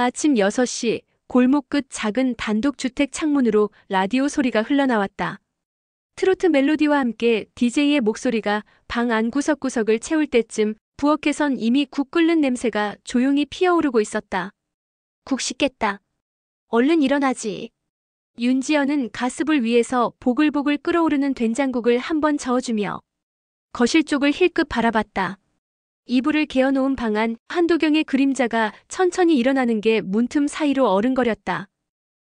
아침 6시 골목 끝 작은 단독주택 창문으로 라디오 소리가 흘러나왔다. 트로트 멜로디와 함께 DJ의 목소리가 방 안 구석구석을 채울 때쯤 부엌에선 이미 국 끓는 냄새가 조용히 피어오르고 있었다. 국 식겠다. 얼른 일어나지. 윤지연은 가스불 위에서 보글보글 끓어오르는 된장국을 한번 저어주며 거실 쪽을 힐끗 바라봤다. 이불을 개어놓은 방 안 한도경의 그림자가 천천히 일어나는 게 문틈 사이로 어른거렸다.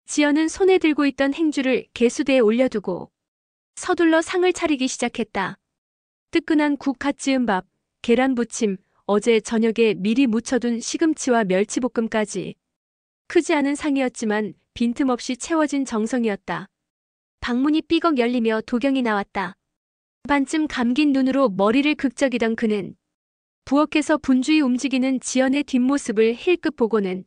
지연은 손에 들고 있던 행주를 개수대에 올려두고 서둘러 상을 차리기 시작했다. 뜨끈한 국 갓 지은 밥, 계란 부침, 어제 저녁에 미리 무쳐둔 시금치와 멸치볶음까지. 크지 않은 상이었지만 빈틈없이 채워진 정성이었다. 방문이 삐걱 열리며 도경이 나왔다. 반쯤 감긴 눈으로 머리를 극적이던 그는 부엌에서 분주히 움직이는 지연의 뒷모습을 힐끗 보고는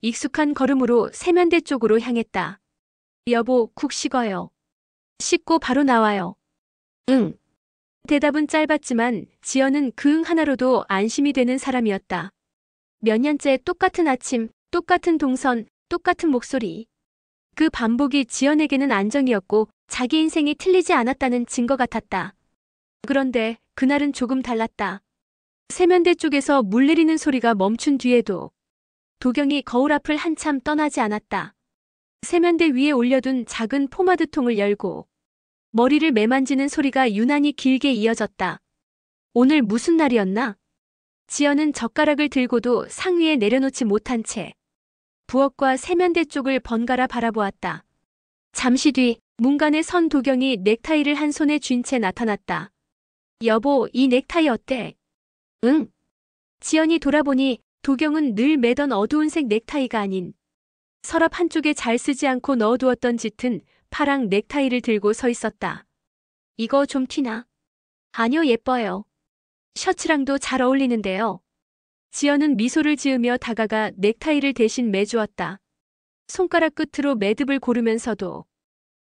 익숙한 걸음으로 세면대 쪽으로 향했다. 여보, 국 식어요. 씻고 바로 나와요. 응. 대답은 짧았지만 지연은 그 응 하나로도 안심이 되는 사람이었다. 몇 년째 똑같은 아침, 똑같은 동선, 똑같은 목소리. 그 반복이 지연에게는 안정이었고 자기 인생이 틀리지 않았다는 증거 같았다. 그런데 그날은 조금 달랐다. 세면대 쪽에서 물 내리는 소리가 멈춘 뒤에도 도경이 거울 앞을 한참 떠나지 않았다. 세면대 위에 올려둔 작은 포마드통을 열고 머리를 매만지는 소리가 유난히 길게 이어졌다. 오늘 무슨 날이었나? 지연은 젓가락을 들고도 상위에 내려놓지 못한 채 부엌과 세면대 쪽을 번갈아 바라보았다. 잠시 뒤 문간에 선 도경이 넥타이를 한 손에 쥔 채 나타났다. 여보, 이 넥타이 어때? 응. 지연이 돌아보니 도경은 늘 매던 어두운 색 넥타이가 아닌 서랍 한쪽에 잘 쓰지 않고 넣어두었던 짙은 파랑 넥타이를 들고 서 있었다. 이거 좀 티나? 아니요, 예뻐요. 셔츠랑도 잘 어울리는데요. 지연은 미소를 지으며 다가가 넥타이를 대신 매주었다. 손가락 끝으로 매듭을 고르면서도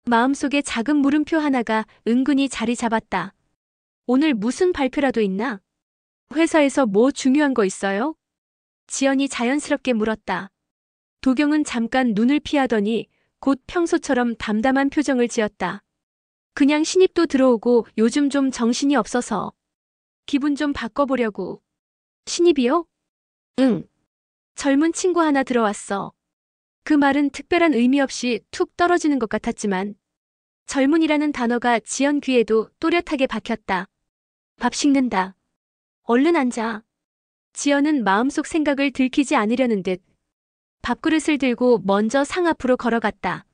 마음속에 작은 물음표 하나가 은근히 자리 잡았다. 오늘 무슨 발표라도 있나? 회사에서 뭐 중요한 거 있어요? 지연이 자연스럽게 물었다. 도경은 잠깐 눈을 피하더니 곧 평소처럼 담담한 표정을 지었다. 그냥 신입도 들어오고 요즘 좀 정신이 없어서 기분 좀 바꿔보려고. 신입이요? 응. 젊은 친구 하나 들어왔어. 그 말은 특별한 의미 없이 툭 떨어지는 것 같았지만 젊은이라는 단어가 지연 귀에도 또렷하게 박혔다. 밥 식는다. 얼른 앉아. 지연은 마음속 생각을 들키지 않으려는 듯 밥그릇을 들고 먼저 상 앞으로 걸어갔다.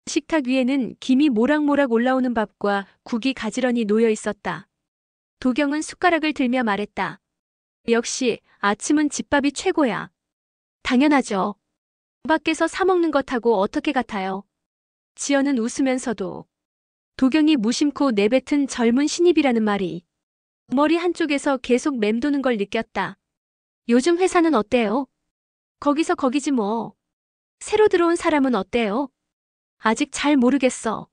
식탁 위에는 김이 모락모락 올라오는 밥과 국이 가지런히 놓여 있었다. 도경은 숟가락을 들며 말했다. 역시 아침은 집밥이 최고야. 당연하죠. 밖에서 사 먹는 것하고 어떻게 같아요? 지연은 웃으면서도 도경이 무심코 내뱉은 젊은 신입이라는 말이 머리 한쪽에서 계속 맴도는 걸 느꼈다. 요즘 회사는 어때요? 거기서 거기지 뭐. 새로 들어온 사람은 어때요? 아직 잘 모르겠어.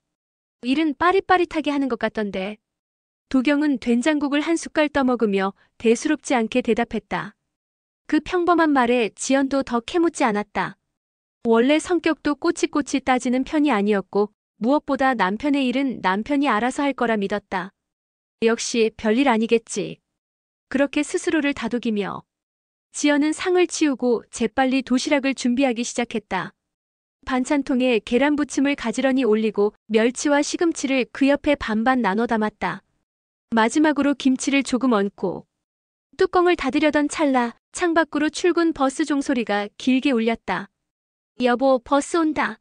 일은 빠릿빠릿하게 하는 것 같던데. 도경은 된장국을 한 숟갈 떠먹으며 대수롭지 않게 대답했다. 그 평범한 말에 지연도 더 캐묻지 않았다. 원래 성격도 꼬치꼬치 따지는 편이 아니었고 무엇보다 남편의 일은 남편이 알아서 할 거라 믿었다. 역시 별일 아니겠지. 그렇게 스스로를 다독이며 지연은 상을 치우고 재빨리 도시락을 준비하기 시작했다. 반찬통에 계란 부침을 가지런히 올리고 멸치와 시금치를 그 옆에 반반 나눠 담았다. 마지막으로 김치를 조금 얹고 뚜껑을 닫으려던 찰나 창밖으로 출근 버스 종소리가 길게 울렸다. 여보, 버스 온다.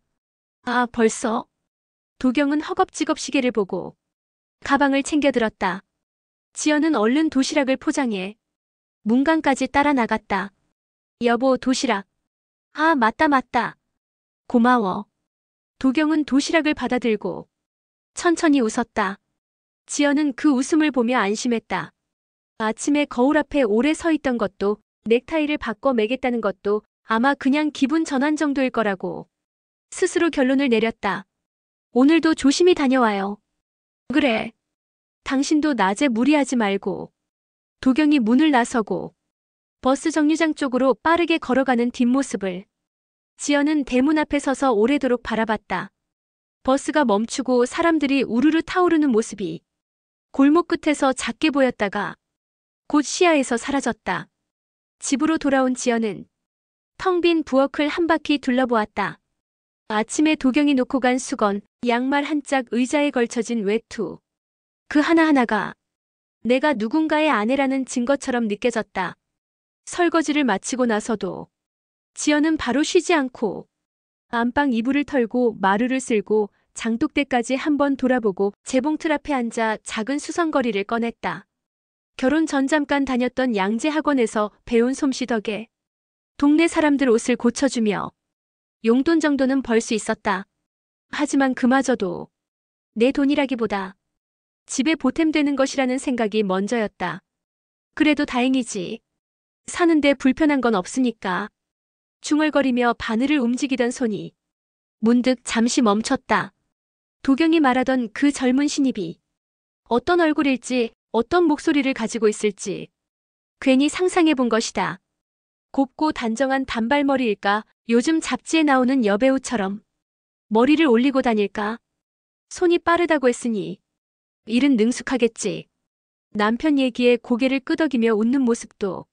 아, 벌써? 도경은 허겁지겁 시계를 보고 가방을 챙겨 들었다. 지연은 얼른 도시락을 포장해 문간까지 따라 나갔다. 여보, 도시락. 아, 맞다. 고마워. 도경은 도시락을 받아들고 천천히 웃었다. 지연은 그 웃음을 보며 안심했다. 아침에 거울 앞에 오래 서 있던 것도 넥타이를 바꿔 매겠다는 것도 아마 그냥 기분 전환 정도일 거라고 스스로 결론을 내렸다. 오늘도 조심히 다녀와요. 그래. 당신도 낮에 무리하지 말고. 도경이 문을 나서고 버스 정류장 쪽으로 빠르게 걸어가는 뒷모습을 지연은 대문 앞에 서서 오래도록 바라봤다. 버스가 멈추고 사람들이 우르르 타오르는 모습이 골목 끝에서 작게 보였다가 곧 시야에서 사라졌다. 집으로 돌아온 지연은 텅 빈 부엌을 한 바퀴 둘러보았다. 아침에 도경이 놓고 간 수건, 양말 한 짝, 의자에 걸쳐진 외투. 그 하나하나가 내가 누군가의 아내라는 증거처럼 느껴졌다. 설거지를 마치고 나서도 지연은 바로 쉬지 않고 안방 이불을 털고 마루를 쓸고 장독대까지 한번 돌아보고 재봉틀 앞에 앉아 작은 수선거리를 꺼냈다. 결혼 전 잠깐 다녔던 양재 학원에서 배운 솜씨 덕에 동네 사람들 옷을 고쳐주며 용돈 정도는 벌 수 있었다. 하지만 그마저도 내 돈이라기보다 집에 보탬되는 것이라는 생각이 먼저였다. 그래도 다행이지. 사는데 불편한 건 없으니까. 중얼거리며 바늘을 움직이던 손이 문득 잠시 멈췄다. 도경이 말하던 그 젊은 신입이 어떤 얼굴일지, 어떤 목소리를 가지고 있을지 괜히 상상해 본 것이다. 곱고 단정한 단발머리일까? 요즘 잡지에 나오는 여배우처럼 머리를 올리고 다닐까? 손이 빠르다고 했으니 일은 능숙하겠지. 남편 얘기에 고개를 끄덕이며 웃는 모습도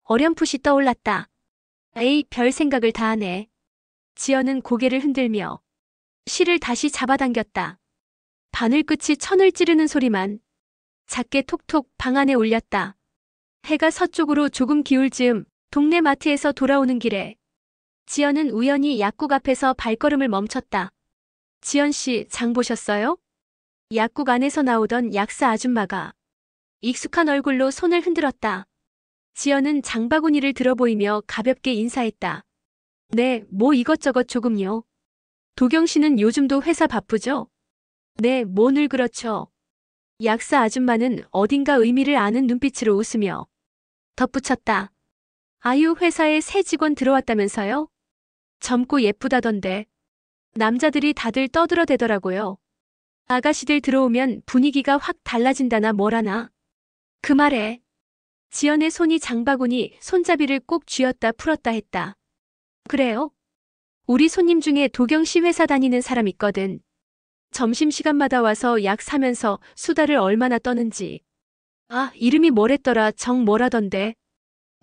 어렴풋이 떠올랐다. 에이, 별 생각을 다 하네. 지연은 고개를 흔들며 실을 다시 잡아당겼다. 바늘 끝이 천을 찌르는 소리만 작게 톡톡 방 안에 울렸다. 해가 서쪽으로 조금 기울 즈음 동네 마트에서 돌아오는 길에 지연은 우연히 약국 앞에서 발걸음을 멈췄다. 지연 씨, 장 보셨어요? 약국 안에서 나오던 약사 아줌마가 익숙한 얼굴로 손을 흔들었다. 지연은 장바구니를 들어보이며 가볍게 인사했다. 네, 뭐 이것저것 조금요. 도경 씨는 요즘도 회사 바쁘죠? 네, 뭐 늘 그렇죠. 약사 아줌마는 어딘가 의미를 아는 눈빛으로 웃으며 덧붙였다. 아유, 회사에 새 직원 들어왔다면서요? 젊고 예쁘다던데. 남자들이 다들 떠들어대더라고요. 아가씨들 들어오면 분위기가 확 달라진다나 뭐라나. 그 말에 지연의 손이 장바구니 손잡이를 꼭 쥐었다 풀었다 했다. 그래요? 우리 손님 중에 도경 씨 회사 다니는 사람 있거든. 점심시간마다 와서 약 사면서 수다를 얼마나 떠는지. 아, 이름이 뭐랬더라, 정 뭐라던데.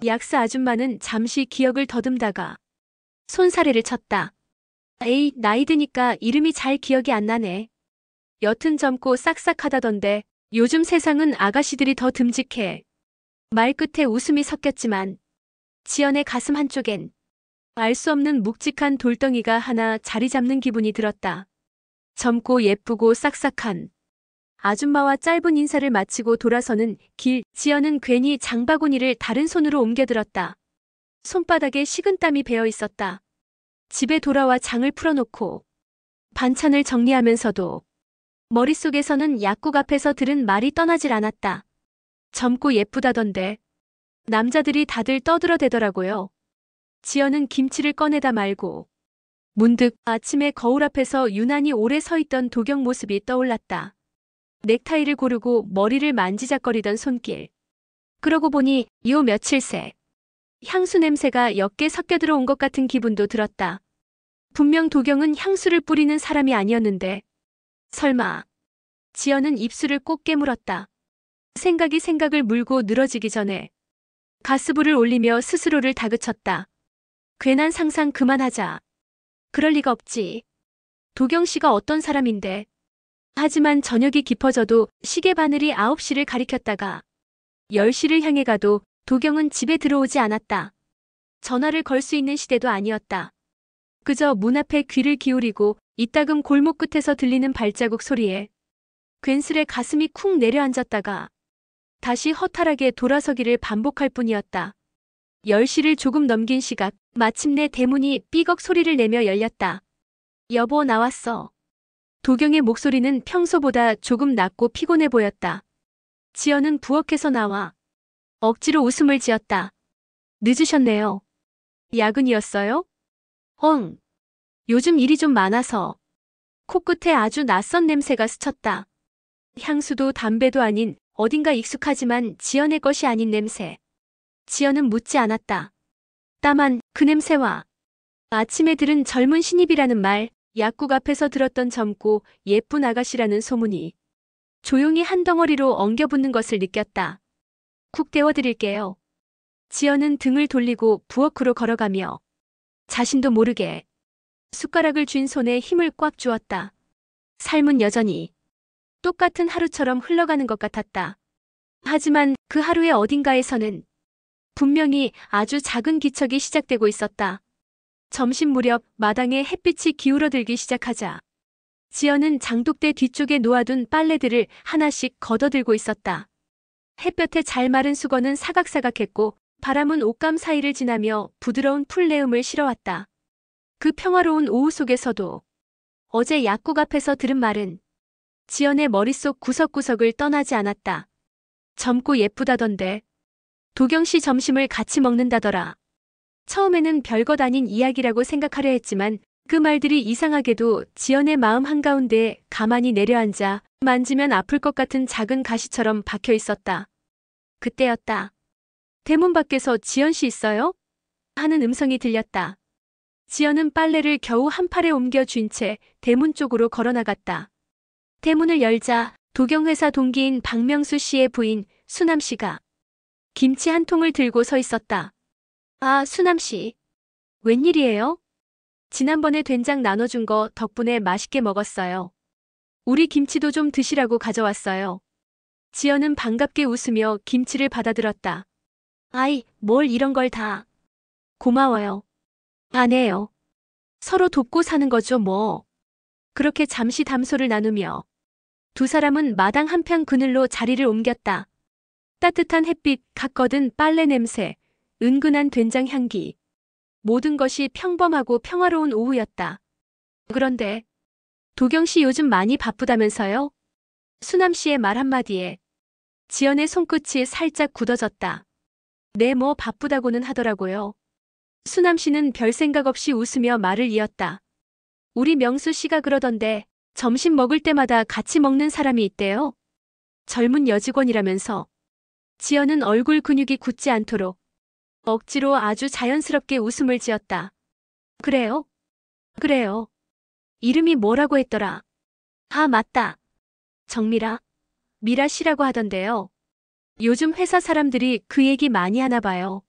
약사 아줌마는 잠시 기억을 더듬다가 손사래를 쳤다. 에이, 나이 드니까 이름이 잘 기억이 안 나네. 여튼 젊고 싹싹하다던데. 요즘 세상은 아가씨들이 더 듬직해. 말 끝에 웃음이 섞였지만 지연의 가슴 한쪽엔 알 수 없는 묵직한 돌덩이가 하나 자리 잡는 기분이 들었다. 젊고 예쁘고 싹싹한 아줌마와 짧은 인사를 마치고 돌아서는 길, 지연은 괜히 장바구니를 다른 손으로 옮겨들었다. 손바닥에 식은땀이 배어 있었다. 집에 돌아와 장을 풀어놓고 반찬을 정리하면서도 머릿속에서는 약국 앞에서 들은 말이 떠나질 않았다. 젊고 예쁘다던데. 남자들이 다들 떠들어대더라고요. 지연은 김치를 꺼내다 말고 문득 아침에 거울 앞에서 유난히 오래 서 있던 도경 모습이 떠올랐다. 넥타이를 고르고 머리를 만지작거리던 손길. 그러고 보니 요 며칠 새 향수 냄새가 옅게 섞여 들어온 것 같은 기분도 들었다. 분명 도경은 향수를 뿌리는 사람이 아니었는데 설마. 지연은 입술을 꼭 깨물었다. 생각이 생각을 물고 늘어지기 전에 가스불을 올리며 스스로를 다그쳤다. 괜한 상상 그만하자. 그럴 리가 없지. 도경 씨가 어떤 사람인데. 하지만 저녁이 깊어져도 시계 바늘이 9시를 가리켰다가 10시를 향해 가도 도경은 집에 들어오지 않았다. 전화를 걸 수 있는 시대도 아니었다. 그저 문 앞에 귀를 기울이고 이따금 골목 끝에서 들리는 발자국 소리에 괜스레 가슴이 쿵 내려앉았다가 다시 허탈하게 돌아서기를 반복할 뿐이었다. 10시를 조금 넘긴 시각, 마침내 대문이 삐걱 소리를 내며 열렸다. 여보, 나왔어. 도경의 목소리는 평소보다 조금 낮고 피곤해 보였다. 지연은 부엌에서 나와 억지로 웃음을 지었다. 늦으셨네요. 야근이었어요? 요즘 일이 좀 많아서. 코끝에 아주 낯선 냄새가 스쳤다. 향수도 담배도 아닌 어딘가 익숙하지만 지연의 것이 아닌 냄새. 지연은 묻지 않았다. 다만 그 냄새와 아침에 들은 젊은 신입이라는 말, 약국 앞에서 들었던 젊고 예쁜 아가씨라는 소문이 조용히 한 덩어리로 엉겨붙는 것을 느꼈다. 국 데워드릴게요. 지연은 등을 돌리고 부엌으로 걸어가며 자신도 모르게 숟가락을 쥔 손에 힘을 꽉 주었다. 삶은 여전히 똑같은 하루처럼 흘러가는 것 같았다. 하지만 그 하루의 어딘가에서는 분명히 아주 작은 기척이 시작되고 있었다. 점심 무렵 마당에 햇빛이 기울어들기 시작하자 지연은 장독대 뒤쪽에 놓아둔 빨래들을 하나씩 걷어들고 있었다. 햇볕에 잘 마른 수건은 사각사각했고 바람은 옷감 사이를 지나며 부드러운 풀내음을 실어왔다. 그 평화로운 오후 속에서도 어제 약국 앞에서 들은 말은 지연의 머릿속 구석구석을 떠나지 않았다. 젊고 예쁘다던데. 도경씨 점심을 같이 먹는다더라. 처음에는 별것 아닌 이야기라고 생각하려 했지만 그 말들이 이상하게도 지연의 마음 한가운데에 가만히 내려앉아 만지면 아플 것 같은 작은 가시처럼 박혀 있었다. 그때였다. 대문 밖에서 지연씨 있어요? 하는 음성이 들렸다. 지연은 빨래를 겨우 한 팔에 옮겨 쥔 채 대문 쪽으로 걸어나갔다. 대문을 열자 도경회사 동기인 박명수 씨의 부인 수남 씨가 김치 한 통을 들고 서 있었다. 아, 수남 씨. 웬일이에요? 지난번에 된장 나눠준 거 덕분에 맛있게 먹었어요. 우리 김치도 좀 드시라고 가져왔어요. 지연은 반갑게 웃으며 김치를 받아들었다. 아이, 뭘 이런 걸 다. 고마워요. 아네요. 서로 돕고 사는 거죠, 뭐. 그렇게 잠시 담소를 나누며 두 사람은 마당 한편 그늘로 자리를 옮겼다. 따뜻한 햇빛, 각 걷은 빨래 냄새, 은근한 된장 향기. 모든 것이 평범하고 평화로운 오후였다. 그런데 도경 씨 요즘 많이 바쁘다면서요? 수남 씨의 말 한마디에 지연의 손끝이 살짝 굳어졌다. 네, 뭐 바쁘다고는 하더라고요. 수남 씨는 별 생각 없이 웃으며 말을 이었다. 우리 명수 씨가 그러던데 점심 먹을 때마다 같이 먹는 사람이 있대요. 젊은 여직원이라면서. 지연은 얼굴 근육이 굳지 않도록 억지로 아주 자연스럽게 웃음을 지었다. 그래요? 그래요. 이름이 뭐라고 했더라? 아, 맞다. 정미라. 미라 씨라고 하던데요. 요즘 회사 사람들이 그 얘기 많이 하나 봐요.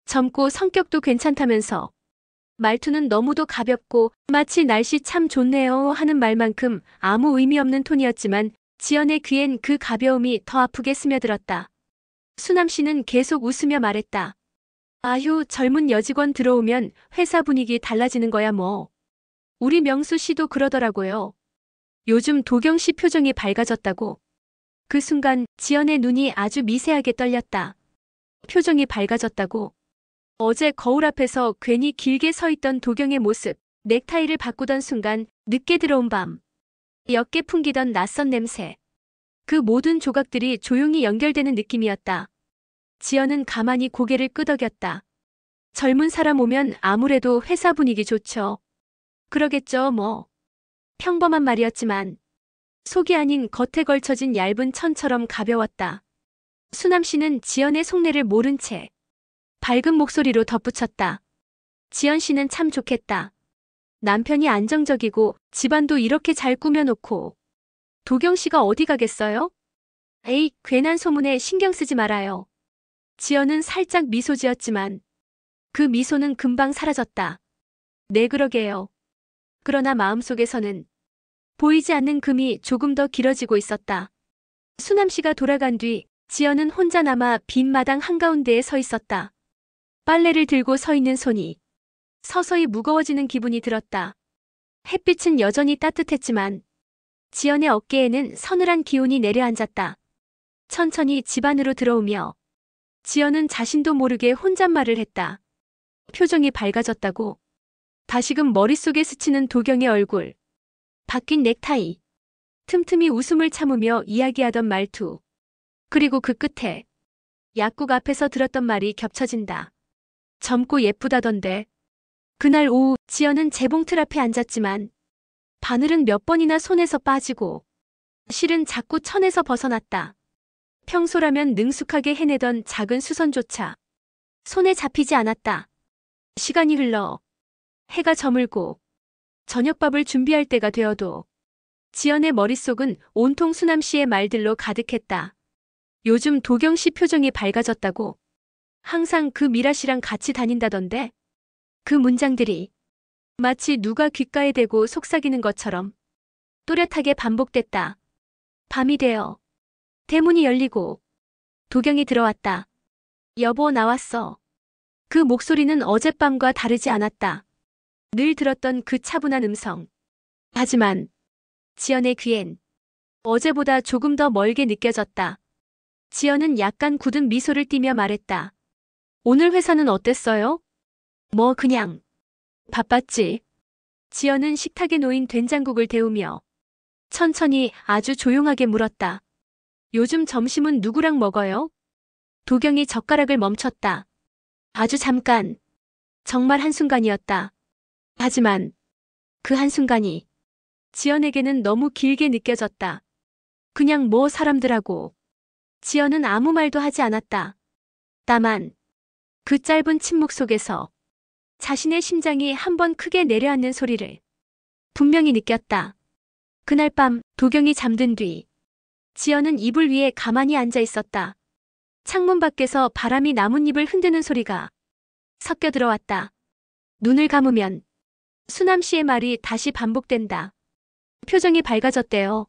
젊고 성격도 괜찮다면서. 말투는 너무도 가볍고 마치 날씨 참 좋네요 하는 말만큼 아무 의미 없는 톤이었지만 지연의 귀엔 그 가벼움이 더 아프게 스며들었다. 수남 씨는 계속 웃으며 말했다. 아휴, 젊은 여직원 들어오면 회사 분위기 달라지는 거야 뭐. 우리 명수 씨도 그러더라고요. 요즘 도경 씨 표정이 밝아졌다고. 그 순간 지연의 눈이 아주 미세하게 떨렸다. 표정이 밝아졌다고. 어제 거울 앞에서 괜히 길게 서 있던 도경의 모습, 넥타이를 바꾸던 순간 늦게 들어온 밤. 옅게 풍기던 낯선 냄새. 그 모든 조각들이 조용히 연결되는 느낌이었다. 지연은 가만히 고개를 끄덕였다. 젊은 사람 오면 아무래도 회사 분위기 좋죠. 그러겠죠, 뭐. 평범한 말이었지만 속이 아닌 겉에 걸쳐진 얇은 천처럼 가벼웠다. 수남 씨는 지연의 속내를 모른 채 밝은 목소리로 덧붙였다. 지연 씨는 참 좋겠다. 남편이 안정적이고 집안도 이렇게 잘 꾸며놓고. 도경 씨가 어디 가겠어요? 에이, 괜한 소문에 신경 쓰지 말아요. 지연은 살짝 미소 지었지만 그 미소는 금방 사라졌다. 네, 그러게요. 그러나 마음속에서는 보이지 않는 금이 조금 더 길어지고 있었다. 수남 씨가 돌아간 뒤 지연은 혼자 남아 빈 마당 한가운데에 서 있었다. 빨래를 들고 서 있는 손이 서서히 무거워지는 기분이 들었다. 햇빛은 여전히 따뜻했지만 지연의 어깨에는 서늘한 기운이 내려앉았다. 천천히 집 안으로 들어오며 지연은 자신도 모르게 혼잣말을 했다. 표정이 밝아졌다고. 다시금 머릿속에 스치는 도경의 얼굴. 바뀐 넥타이. 틈틈이 웃음을 참으며 이야기하던 말투. 그리고 그 끝에 약국 앞에서 들었던 말이 겹쳐진다. 젊고 예쁘다던데. 그날 오후 지연은 재봉틀 앞에 앉았지만 바늘은 몇 번이나 손에서 빠지고 실은 자꾸 천에서 벗어났다. 평소라면 능숙하게 해내던 작은 수선조차 손에 잡히지 않았다. 시간이 흘러 해가 저물고 저녁밥을 준비할 때가 되어도 지연의 머릿속은 온통 수남 씨의 말들로 가득했다. 요즘 도경 씨 표정이 밝아졌다고. 항상 그 미라 씨랑 같이 다닌다던데. 그 문장들이 마치 누가 귓가에 대고 속삭이는 것처럼 또렷하게 반복됐다. 밤이 되어 대문이 열리고 도경이 들어왔다. 여보, 나왔어. 그 목소리는 어젯밤과 다르지 않았다. 늘 들었던 그 차분한 음성. 하지만 지연의 귀엔 어제보다 조금 더 멀게 느껴졌다. 지연은 약간 굳은 미소를 띠며 말했다. 오늘 회사는 어땠어요? 뭐 그냥 바빴지. 지연은 식탁에 놓인 된장국을 데우며 천천히 아주 조용하게 물었다. 요즘 점심은 누구랑 먹어요? 도경이 젓가락을 멈췄다. 아주 잠깐. 정말 한순간이었다. 하지만 그 한순간이 지연에게는 너무 길게 느껴졌다. 그냥 뭐 사람들하고. 지연은 아무 말도 하지 않았다. 다만 그 짧은 침묵 속에서 자신의 심장이 한번 크게 내려앉는 소리를 분명히 느꼈다. 그날 밤 도경이 잠든 뒤 지연은 이불 위에 가만히 앉아 있었다. 창문 밖에서 바람이 나뭇잎을 흔드는 소리가 섞여 들어왔다. 눈을 감으면 수남 씨의 말이 다시 반복된다. 표정이 밝아졌대요.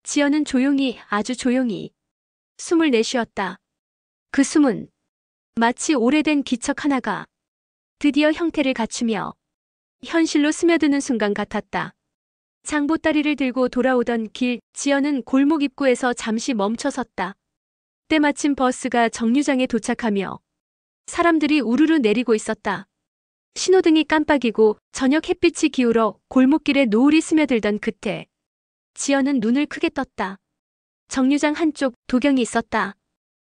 지연은 조용히, 아주 조용히 숨을 내쉬었다. 그 숨은 마치 오래된 기척 하나가 드디어 형태를 갖추며 현실로 스며드는 순간 같았다. 장보따리를 들고 돌아오던 길, 지연은 골목 입구에서 잠시 멈춰섰다. 때마침 버스가 정류장에 도착하며 사람들이 우르르 내리고 있었다. 신호등이 깜빡이고 저녁 햇빛이 기울어 골목길에 노을이 스며들던 그때 지연은 눈을 크게 떴다. 정류장 한쪽 도경이 있었다.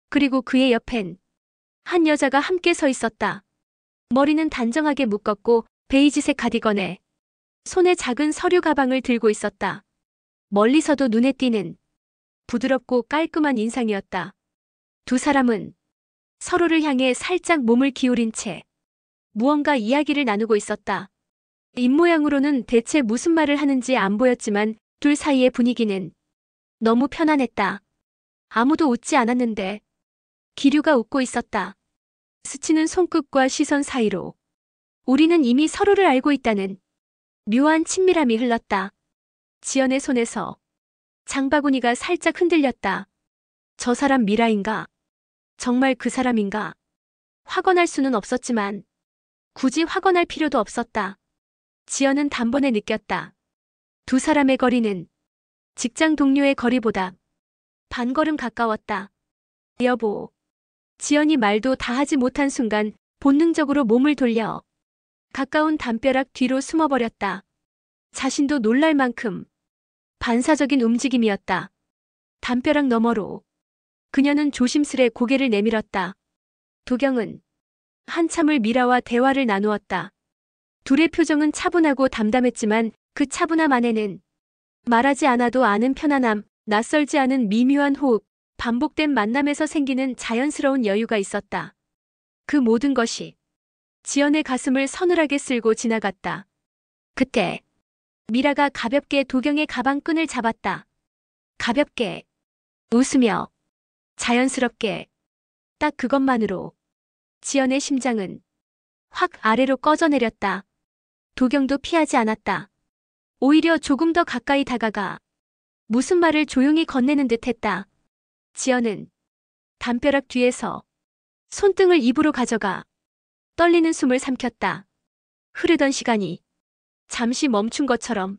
그리고 그의 옆엔 한 여자가 함께 서 있었다. 머리는 단정하게 묶었고 베이지색 가디건에 손에 작은 서류 가방을 들고 있었다. 멀리서도 눈에 띄는 부드럽고 깔끔한 인상이었다. 두 사람은 서로를 향해 살짝 몸을 기울인 채 무언가 이야기를 나누고 있었다. 입모양으로는 대체 무슨 말을 하는지 안 보였지만 둘 사이의 분위기는 너무 편안했다. 아무도 웃지 않았는데 기류가 웃고 있었다. 스치는 손끝과 시선 사이로 우리는 이미 서로를 알고 있다는 묘한 친밀함이 흘렀다. 지연의 손에서 장바구니가 살짝 흔들렸다. 저 사람 미라인가? 정말 그 사람인가? 확언할 수는 없었지만 굳이 확언할 필요도 없었다. 지연은 단번에 느꼈다. 두 사람의 거리는 직장 동료의 거리보다 반걸음 가까웠다. 여보. 지연이 말도 다 하지 못한 순간 본능적으로 몸을 돌려 가까운 담벼락 뒤로 숨어버렸다. 자신도 놀랄 만큼 반사적인 움직임이었다. 담벼락 너머로 그녀는 조심스레 고개를 내밀었다. 도경은 한참을 미라와 대화를 나누었다. 둘의 표정은 차분하고 담담했지만 그 차분함 안에는 말하지 않아도 아는 편안함, 낯설지 않은 미묘한 호흡, 반복된 만남에서 생기는 자연스러운 여유가 있었다. 그 모든 것이 지연의 가슴을 서늘하게 쓸고 지나갔다. 그때 미라가 가볍게 도경의 가방끈을 잡았다. 가볍게, 웃으며, 자연스럽게, 딱 그것만으로 지연의 심장은 확 아래로 꺼져내렸다. 도경도 피하지 않았다. 오히려 조금 더 가까이 다가가 무슨 말을 조용히 건네는 듯 했다. 지연은 담벼락 뒤에서 손등을 입으로 가져가 떨리는 숨을 삼켰다. 흐르던 시간이 잠시 멈춘 것처럼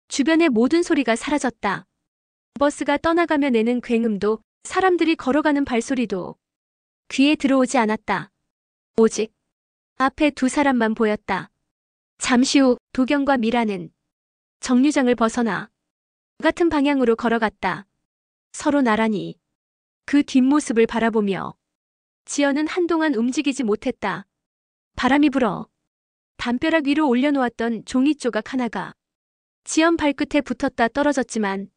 주변의 모든 소리가 사라졌다. 버스가 떠나가며 내는 굉음도 사람들이 걸어가는 발소리도 귀에 들어오지 않았다. 오직 앞에 두 사람만 보였다. 잠시 후 도경과 미라는 정류장을 벗어나 같은 방향으로 걸어갔다. 서로 나란히 그 뒷모습을 바라보며 지연은 한동안 움직이지 못했다. 바람이 불어 담벼락 위로 올려놓았던 종이 조각 하나가 지연 발끝에 붙었다 떨어졌지만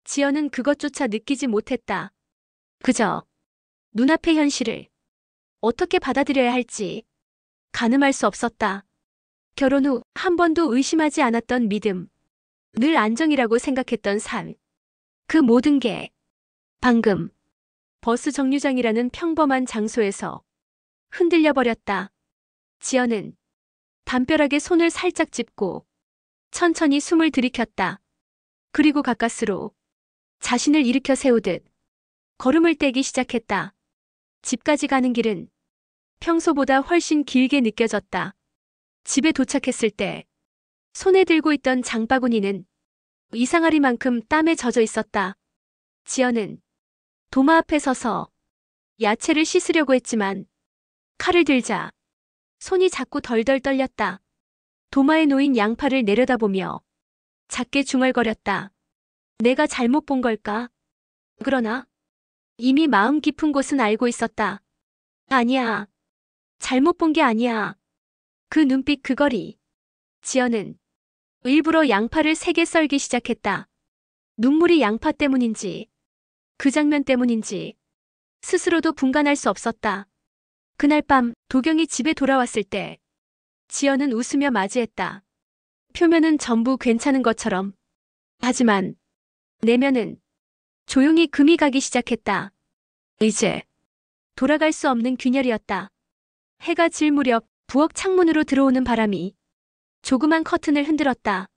지연은 그것조차 느끼지 못했다. 그저 눈앞의 현실을 어떻게 받아들여야 할지 가늠할 수 없었다. 결혼 후 한 번도 의심하지 않았던 믿음. 늘 안정이라고 생각했던 삶. 그 모든 게 방금 버스 정류장이라는 평범한 장소에서 흔들려 버렸다. 지연은 담벼락에 손을 살짝 짚고 천천히 숨을 들이켰다. 그리고 가까스로 자신을 일으켜 세우듯 걸음을 떼기 시작했다. 집까지 가는 길은 평소보다 훨씬 길게 느껴졌다. 집에 도착했을 때 손에 들고 있던 장바구니는 이상하리만큼 땀에 젖어 있었다. 지연은 도마 앞에 서서 야채를 씻으려고 했지만 칼을 들자 손이 자꾸 덜덜 떨렸다. 도마에 놓인 양파를 내려다보며 작게 중얼거렸다. 내가 잘못 본 걸까? 그러나 이미 마음 깊은 곳은 알고 있었다. 아니야. 잘못 본 게 아니야. 그 눈빛 그 거리. 지연은 일부러 양파를 세게 썰기 시작했다. 눈물이 양파 때문인지 그 장면 때문인지 스스로도 분간할 수 없었다. 그날 밤 도경이 집에 돌아왔을 때 지연은 웃으며 맞이했다. 표면은 전부 괜찮은 것처럼. 하지만 내면은 조용히 금이 가기 시작했다. 이제 돌아갈 수 없는 균열이었다. 해가 질 무렵 부엌 창문으로 들어오는 바람이 조그만 커튼을 흔들었다.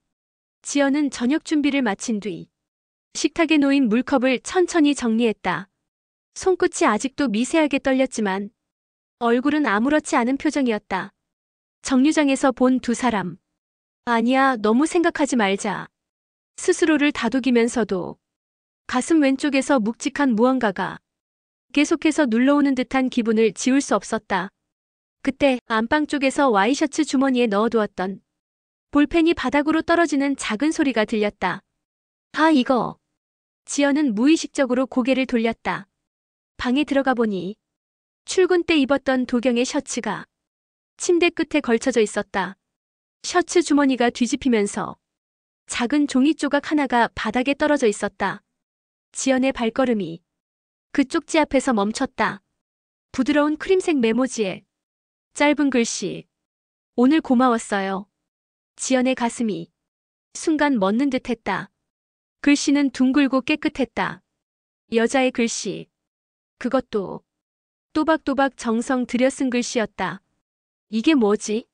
지연은 저녁 준비를 마친 뒤 식탁에 놓인 물컵을 천천히 정리했다. 손끝이 아직도 미세하게 떨렸지만 얼굴은 아무렇지 않은 표정이었다. 정류장에서 본 두 사람. 아니야, 너무 생각하지 말자. 스스로를 다독이면서도 가슴 왼쪽에서 묵직한 무언가가 계속해서 눌러오는 듯한 기분을 지울 수 없었다. 그때 안방 쪽에서 와이셔츠 주머니에 넣어두었던 볼펜이 바닥으로 떨어지는 작은 소리가 들렸다. 아, 이거. 지연은 무의식적으로 고개를 돌렸다. 방에 들어가 보니 출근 때 입었던 도경의 셔츠가 침대 끝에 걸쳐져 있었다. 셔츠 주머니가 뒤집히면서 작은 종이 조각 하나가 바닥에 떨어져 있었다. 지연의 발걸음이 그 쪽지 앞에서 멈췄다. 부드러운 크림색 메모지에 짧은 글씨. 오늘 고마웠어요. 지연의 가슴이 순간 멎는 듯했다. 글씨는 둥글고 깨끗했다. 여자의 글씨. 그것도 또박또박 정성 들여 쓴 글씨였다. 이게 뭐지?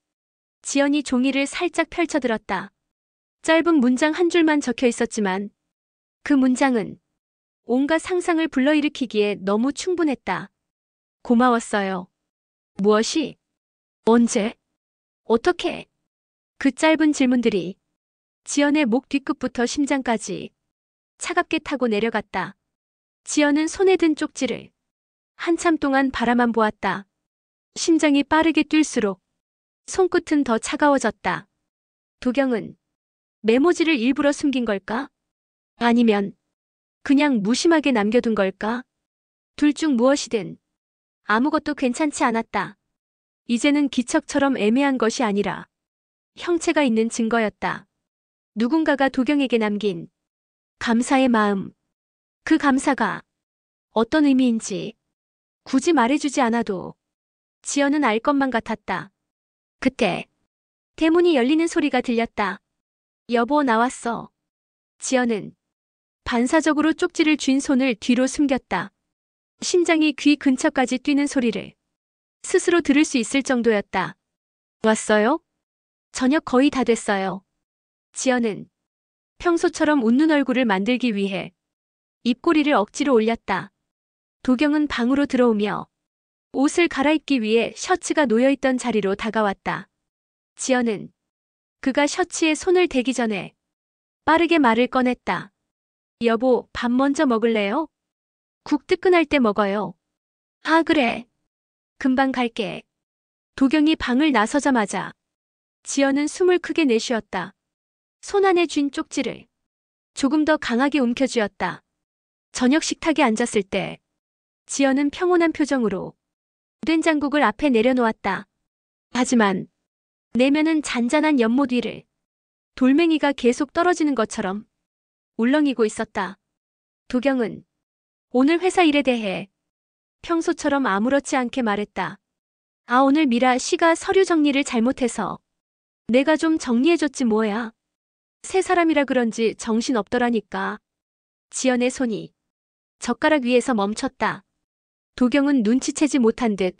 지연이 종이를 살짝 펼쳐들었다. 짧은 문장 한 줄만 적혀 있었지만 그 문장은 온갖 상상을 불러일으키기에 너무 충분했다. 고마웠어요. 무엇이? 언제? 어떻게? 그 짧은 질문들이 지연의 목 뒤끝부터 심장까지 차갑게 타고 내려갔다. 지연은 손에 든 쪽지를 한참 동안 바라만 보았다. 심장이 빠르게 뛸수록 손끝은 더 차가워졌다. 도경은 메모지를 일부러 숨긴 걸까? 아니면 그냥 무심하게 남겨둔 걸까? 둘 중 무엇이든 아무것도 괜찮지 않았다. 이제는 기척처럼 애매한 것이 아니라 형체가 있는 증거였다. 누군가가 도경에게 남긴 감사의 마음. 그 감사가 어떤 의미인지 굳이 말해주지 않아도 지연은 알 것만 같았다. 그때 대문이 열리는 소리가 들렸다. 여보, 나왔어. 지연은 반사적으로 쪽지를 쥔 손을 뒤로 숨겼다. 심장이 귀 근처까지 뛰는 소리를 스스로 들을 수 있을 정도였다. 왔어요? 저녁 거의 다 됐어요. 지연은 평소처럼 웃는 얼굴을 만들기 위해 입꼬리를 억지로 올렸다. 도경은 방으로 들어오며 옷을 갈아입기 위해 셔츠가 놓여있던 자리로 다가왔다. 지연은 그가 셔츠에 손을 대기 전에 빠르게 말을 꺼냈다. 여보, 밥 먼저 먹을래요? 국 뜨끈할 때 먹어요. 아, 그래. 금방 갈게. 도경이 방을 나서자마자 지연은 숨을 크게 내쉬었다. 손 안에 쥔 쪽지를 조금 더 강하게 움켜쥐었다. 저녁 식탁에 앉았을 때 지연은 평온한 표정으로 된장국을 앞에 내려놓았다. 하지만 내면은 잔잔한 연못 위를 돌멩이가 계속 떨어지는 것처럼 울렁이고 있었다. 도경은 오늘 회사 일에 대해 평소처럼 아무렇지 않게 말했다. 아, 오늘 미라 씨가 서류 정리를 잘못해서 내가 좀 정리해줬지 뭐야. 새 사람이라 그런지 정신 없더라니까. 지연의 손이 젓가락 위에서 멈췄다. 도경은 눈치채지 못한 듯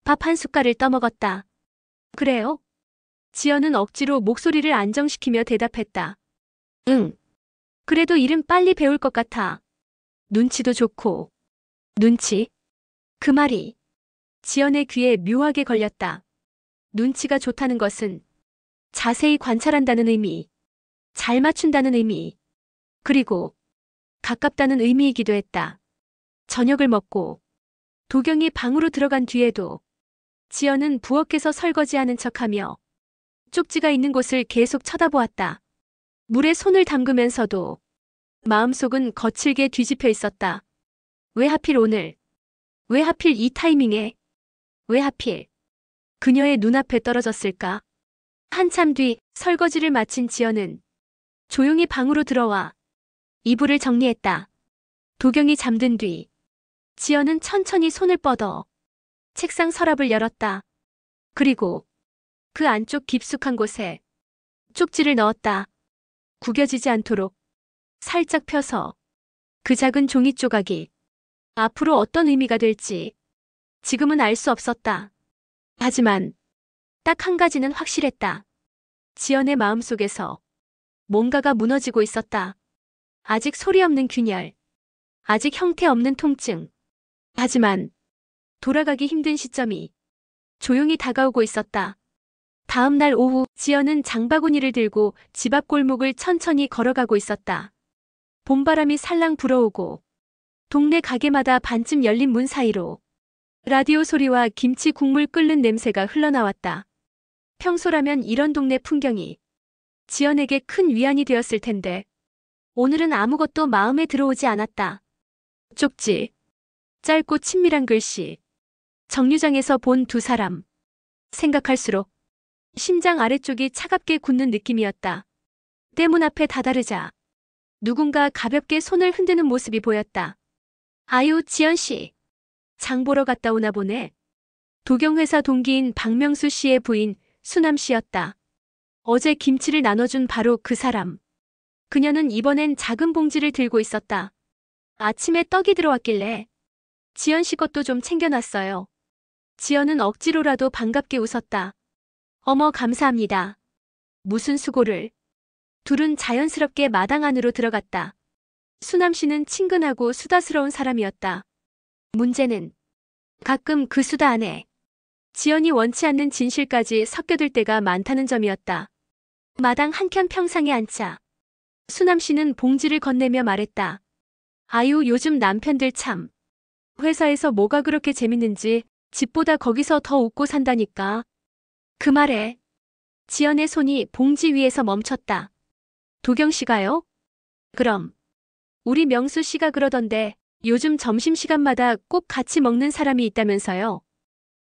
밥 한 숟갈을 떠먹었다. 그래요? 지연은 억지로 목소리를 안정시키며 대답했다. 응. 그래도 일은 빨리 배울 것 같아. 눈치도 좋고. 눈치? 그 말이 지연의 귀에 묘하게 걸렸다. 눈치가 좋다는 것은 자세히 관찰한다는 의미, 잘 맞춘다는 의미, 그리고 가깝다는 의미이기도 했다. 저녁을 먹고 도경이 방으로 들어간 뒤에도 지연은 부엌에서 설거지하는 척하며 쪽지가 있는 곳을 계속 쳐다보았다. 물에 손을 담그면서도 마음속은 거칠게 뒤집혀 있었다. 왜 하필 오늘? 왜 하필 이 타이밍에? 왜 하필 그녀의 눈앞에 떨어졌을까? 한참 뒤 설거지를 마친 지연은 조용히 방으로 들어와 이불을 정리했다. 도경이 잠든 뒤 지연은 천천히 손을 뻗어 책상 서랍을 열었다. 그리고 그 안쪽 깊숙한 곳에 쪽지를 넣었다. 구겨지지 않도록 살짝 펴서 그 작은 종이 조각이 앞으로 어떤 의미가 될지 지금은 알 수 없었다. 하지만 딱 한 가지는 확실했다. 지연의 마음속에서 뭔가가 무너지고 있었다. 아직 소리 없는 균열, 아직 형태 없는 통증. 하지만 돌아가기 힘든 시점이 조용히 다가오고 있었다. 다음 날 오후 지연은 장바구니를 들고 집 앞 골목을 천천히 걸어가고 있었다. 봄바람이 살랑 불어오고 동네 가게마다 반쯤 열린 문 사이로 라디오 소리와 김치 국물 끓는 냄새가 흘러나왔다. 평소라면 이런 동네 풍경이 지연에게 큰 위안이 되었을 텐데 오늘은 아무것도 마음에 들어오지 않았다. 쪽지, 짧고 친밀한 글씨, 정류장에서 본 두 사람. 생각할수록 심장 아래쪽이 차갑게 굳는 느낌이었다. 대문 앞에 다다르자 누군가 가볍게 손을 흔드는 모습이 보였다. 아유, 지연씨. 장 보러 갔다 오나 보네. 도경회사 동기인 박명수 씨의 부인 수남 씨였다. 어제 김치를 나눠준 바로 그 사람. 그녀는 이번엔 작은 봉지를 들고 있었다. 아침에 떡이 들어왔길래 지연 씨 것도 좀 챙겨놨어요. 지연은 억지로라도 반갑게 웃었다. 어머, 감사합니다. 무슨 수고를. 둘은 자연스럽게 마당 안으로 들어갔다. 수남 씨는 친근하고 수다스러운 사람이었다. 문제는 가끔 그 수다 안에 지연이 원치 않는 진실까지 섞여들 때가 많다는 점이었다. 마당 한켠 평상에 앉자 수남 씨는 봉지를 건네며 말했다. 아유, 요즘 남편들 참. 회사에서 뭐가 그렇게 재밌는지 집보다 거기서 더 웃고 산다니까. 그 말에 지연의 손이 봉지 위에서 멈췄다. 도경 씨가요? 그럼 우리 명수 씨가 그러던데 요즘 점심시간마다 꼭 같이 먹는 사람이 있다면서요.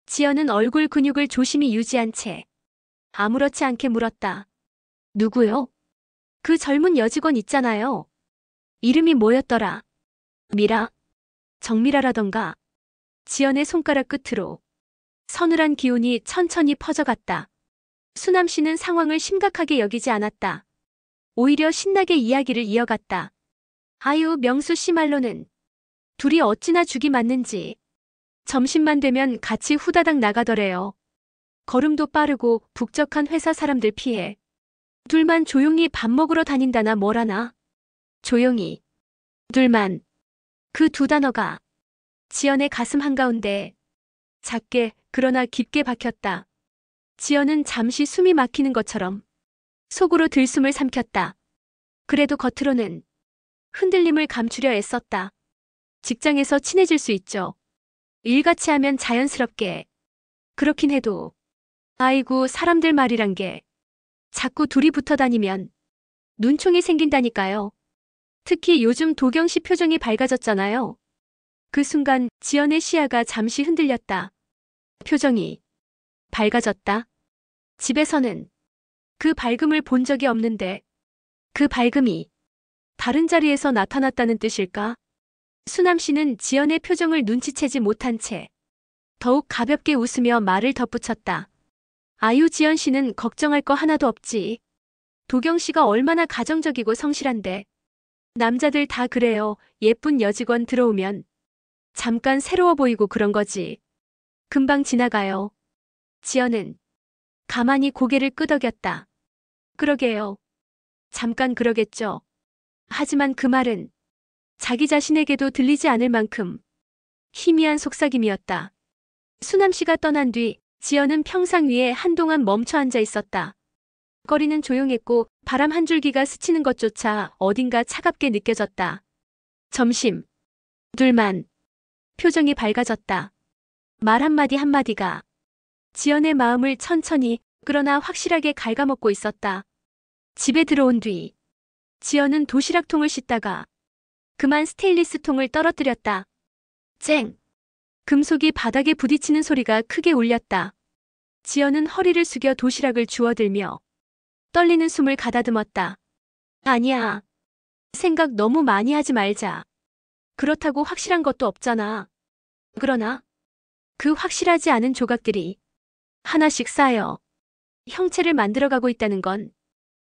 지연은 얼굴 근육을 조심히 유지한 채 아무렇지 않게 물었다. 누구요? 그 젊은 여직원 있잖아요. 이름이 뭐였더라? 미라? 정미라라던가. 지연의 손가락 끝으로 서늘한 기운이 천천히 퍼져갔다. 수남 씨는 상황을 심각하게 여기지 않았다. 오히려 신나게 이야기를 이어갔다. 아유, 명수 씨 말로는 둘이 어찌나 죽이 맞는지. 점심만 되면 같이 후다닥 나가더래요. 걸음도 빠르고 북적한 회사 사람들 피해 둘만 조용히 밥 먹으러 다닌다나 뭐라나. 조용히. 둘만. 그 두 단어가 지연의 가슴 한가운데 작게 그러나 깊게 박혔다. 지연은 잠시 숨이 막히는 것처럼 속으로 들숨을 삼켰다. 그래도 겉으로는 흔들림을 감추려 애썼다. 직장에서 친해질 수 있죠. 일같이 하면 자연스럽게. 그렇긴 해도 아이고, 사람들 말이란 게 자꾸 둘이 붙어 다니면 눈총이 생긴다니까요. 특히 요즘 도경 씨 표정이 밝아졌잖아요. 그 순간 지연의 시야가 잠시 흔들렸다. 표정이 밝아졌다. 집에서는 그 밝음을 본 적이 없는데 그 밝음이 다른 자리에서 나타났다는 뜻일까? 수남 씨는 지연의 표정을 눈치채지 못한 채 더욱 가볍게 웃으며 말을 덧붙였다. 아유, 지연 씨는 걱정할 거 하나도 없지. 도경 씨가 얼마나 가정적이고 성실한데. 남자들 다 그래요. 예쁜 여직원 들어오면 잠깐 새로워 보이고 그런 거지. 금방 지나가요. 지연은 가만히 고개를 끄덕였다. 그러게요. 잠깐 그러겠죠. 하지만 그 말은 자기 자신에게도 들리지 않을 만큼 희미한 속삭임이었다. 수남 씨가 떠난 뒤 지연은 평상 위에 한동안 멈춰 앉아 있었다. 거리는 조용했고 바람 한 줄기가 스치는 것조차 어딘가 차갑게 느껴졌다. 점심. 둘만. 표정이 밝아졌다. 말 한마디 한마디가 지연의 마음을 천천히 그러나 확실하게 갉아먹고 있었다. 집에 들어온 뒤 지연은 도시락통을 씻다가 그만 스테인리스 통을 떨어뜨렸다. 쨍! 금속이 바닥에 부딪히는 소리가 크게 울렸다. 지연은 허리를 숙여 도시락을 주워들며 떨리는 숨을 가다듬었다. 아니야. 생각 너무 많이 하지 말자. 그렇다고 확실한 것도 없잖아. 그러나 그 확실하지 않은 조각들이 하나씩 쌓여 형체를 만들어가고 있다는 건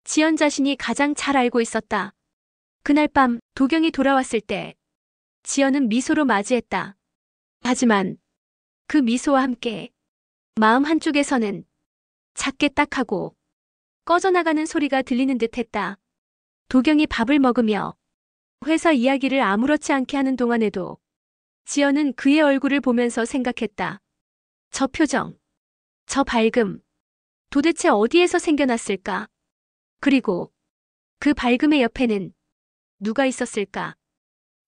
지연 자신이 가장 잘 알고 있었다. 그날 밤 도경이 돌아왔을 때 지연은 미소로 맞이했다. 하지만 그 미소와 함께 마음 한쪽에서는 작게 딱하고 꺼져나가는 소리가 들리는 듯했다. 도경이 밥을 먹으며 회사 이야기를 아무렇지 않게 하는 동안에도 지연은 그의 얼굴을 보면서 생각했다. 저 표정, 저 밝음, 도대체 어디에서 생겨났을까? 그리고 그 밝음의 옆에는 누가 있었을까?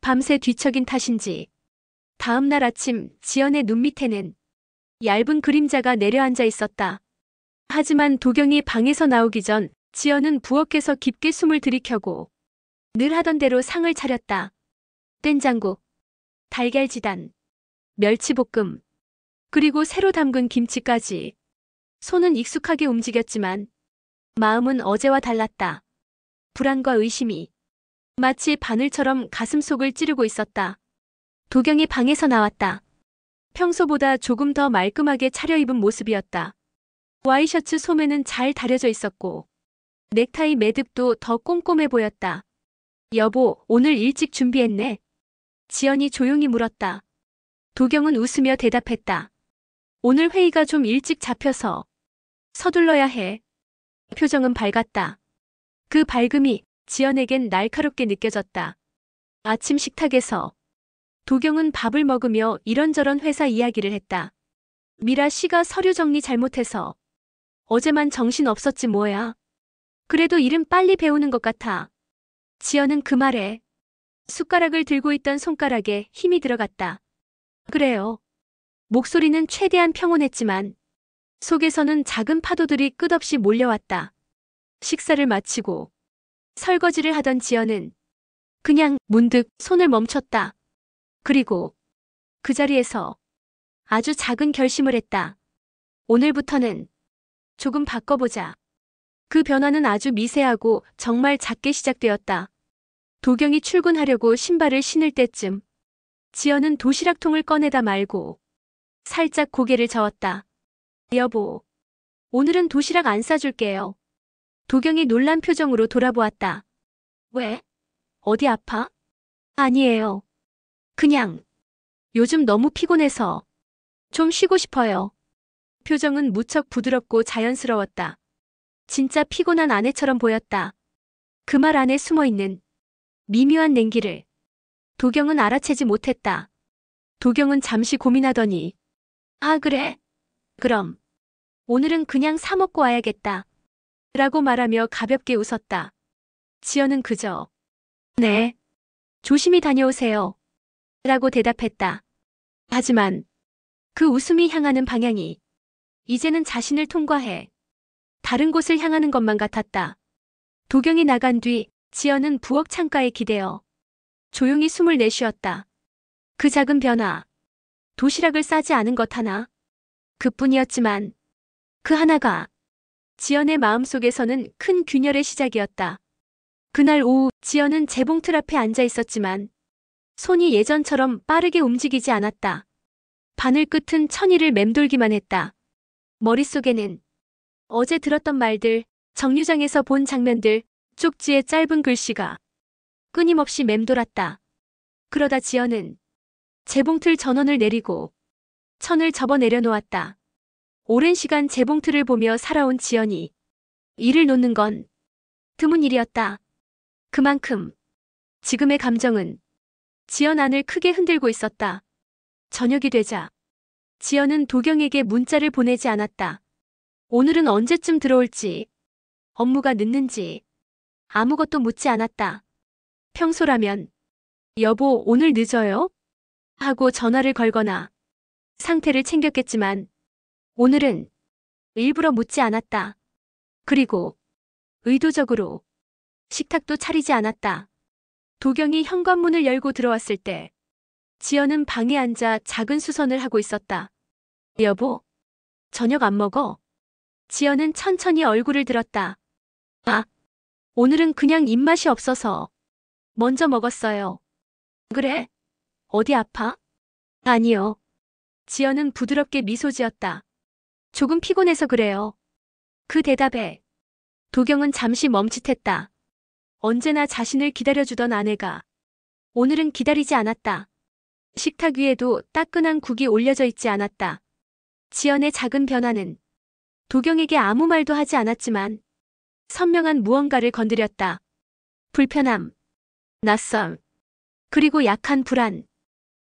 밤새 뒤척인 탓인지 다음 날 아침 지연의 눈 밑에는 얇은 그림자가 내려앉아 있었다. 하지만 도경이 방에서 나오기 전 지연은 부엌에서 깊게 숨을 들이켜고 늘 하던 대로 상을 차렸다. 된장국, 달걀지단, 멸치볶음, 그리고 새로 담근 김치까지. 손은 익숙하게 움직였지만 마음은 어제와 달랐다. 불안과 의심이 마치 바늘처럼 가슴속을 찌르고 있었다. 도경이 방에서 나왔다. 평소보다 조금 더 말끔하게 차려입은 모습이었다. 와이셔츠 소매는 잘 다려져 있었고 넥타이 매듭도 더 꼼꼼해 보였다. 여보, 오늘 일찍 준비했네. 지연이 조용히 물었다. 도경은 웃으며 대답했다. 오늘 회의가 좀 일찍 잡혀서 서둘러야 해. 표정은 밝았다. 그 밝음이 지연에겐 날카롭게 느껴졌다. 아침 식탁에서 도경은 밥을 먹으며 이런저런 회사 이야기를 했다. 미라 씨가 서류 정리 잘못해서 어제만 정신 없었지 뭐야. 그래도 일은 빨리 배우는 것 같아. 지연은 그 말에 숟가락을 들고 있던 손가락에 힘이 들어갔다. 그래요. 목소리는 최대한 평온했지만 속에서는 작은 파도들이 끝없이 몰려왔다. 식사를 마치고 설거지를 하던 지연은 그냥 문득 손을 멈췄다. 그리고 그 자리에서 아주 작은 결심을 했다. 오늘부터는 조금 바꿔보자. 그 변화는 아주 미세하고 정말 작게 시작되었다. 도경이 출근하려고 신발을 신을 때쯤 지연은 도시락통을 꺼내다 말고 살짝 고개를 저었다. 여보, 오늘은 도시락 안 싸줄게요. 도경이 놀란 표정으로 돌아보았다. 왜? 어디 아파? 아니에요. 그냥 요즘 너무 피곤해서 좀 쉬고 싶어요. 표정은 무척 부드럽고 자연스러웠다. 진짜 피곤한 아내처럼 보였다. 그 말 안에 숨어있는 미묘한 냉기를 도경은 알아채지 못했다. 도경은 잠시 고민하더니 아, 그래? 그럼 오늘은 그냥 사 먹고 와야겠다. 라고 말하며 가볍게 웃었다. 지연은 그저 네, 조심히 다녀오세요. 라고 대답했다. 하지만 그 웃음이 향하는 방향이 이제는 자신을 통과해 다른 곳을 향하는 것만 같았다. 도경이 나간 뒤 지연은 부엌 창가에 기대어 조용히 숨을 내쉬었다. 그 작은 변화, 도시락을 싸지 않은 것 하나, 그뿐이었지만 그 하나가 지연의 마음속에서는 큰 균열의 시작이었다. 그날 오후 지연은 재봉틀 앞에 앉아 있었지만 손이 예전처럼 빠르게 움직이지 않았다. 바늘 끝은 천일을 맴돌기만 했다. 머릿속에는 어제 들었던 말들, 정류장에서 본 장면들, 쪽지에 짧은 글씨가 끊임없이 맴돌았다. 그러다 지연은 재봉틀 전원을 내리고 천을 접어 내려놓았다. 오랜 시간 재봉틀을 보며 살아온 지연이 이를 놓는 건 드문 일이었다. 그만큼 지금의 감정은 지연 안을 크게 흔들고 있었다. 저녁이 되자 지연은 도경에게 문자를 보내지 않았다. 오늘은 언제쯤 들어올지, 업무가 늦는지 아무것도 묻지 않았다. 평소라면 여보 오늘 늦어요? 하고 전화를 걸거나 상태를 챙겼겠지만 오늘은 일부러 묻지 않았다. 그리고 의도적으로 식탁도 차리지 않았다. 도경이 현관문을 열고 들어왔을 때 지연은 방에 앉아 작은 수선을 하고 있었다. 여보, 저녁 안 먹어? 지연은 천천히 얼굴을 들었다. 아, 오늘은 그냥 입맛이 없어서 먼저 먹었어요. 그래? 어디 아파? 아니요. 지연은 부드럽게 미소 지었다. 조금 피곤해서 그래요. 그 대답에 도경은 잠시 멈칫했다. 언제나 자신을 기다려주던 아내가 오늘은 기다리지 않았다. 식탁 위에도 따끈한 국이 올려져 있지 않았다. 지연의 작은 변화는 도경에게 아무 말도 하지 않았지만 선명한 무언가를 건드렸다. 불편함, 낯섦, 그리고 약한 불안.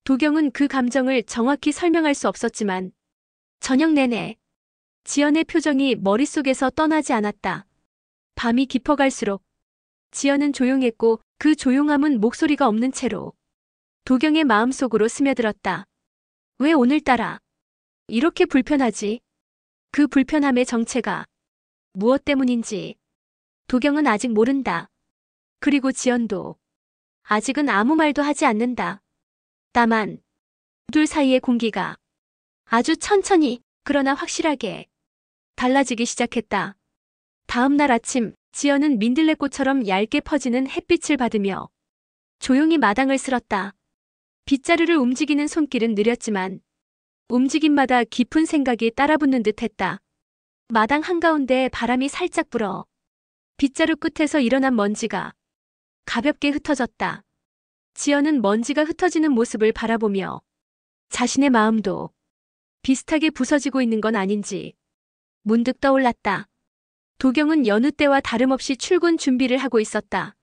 도경은 그 감정을 정확히 설명할 수 없었지만 저녁 내내 지연의 표정이 머릿속에서 떠나지 않았다. 밤이 깊어갈수록 지연은 조용했고 그 조용함은 목소리가 없는 채로 도경의 마음속으로 스며들었다. 왜 오늘따라 이렇게 불편하지? 그 불편함의 정체가 무엇 때문인지 도경은 아직 모른다. 그리고 지연도 아직은 아무 말도 하지 않는다. 다만 둘 사이의 공기가 아주 천천히 그러나 확실하게 달라지기 시작했다. 다음 날 아침 지연은 민들레꽃처럼 얇게 퍼지는 햇빛을 받으며 조용히 마당을 쓸었다. 빗자루를 움직이는 손길은 느렸지만 움직임마다 깊은 생각이 따라붙는 듯했다. 마당 한가운데 바람이 살짝 불어 빗자루 끝에서 일어난 먼지가 가볍게 흩어졌다. 지연은 먼지가 흩어지는 모습을 바라보며 자신의 마음도 비슷하게 부서지고 있는 건 아닌지 문득 떠올랐다. 도경은 여느 때와 다름없이 출근 준비를 하고 있었다.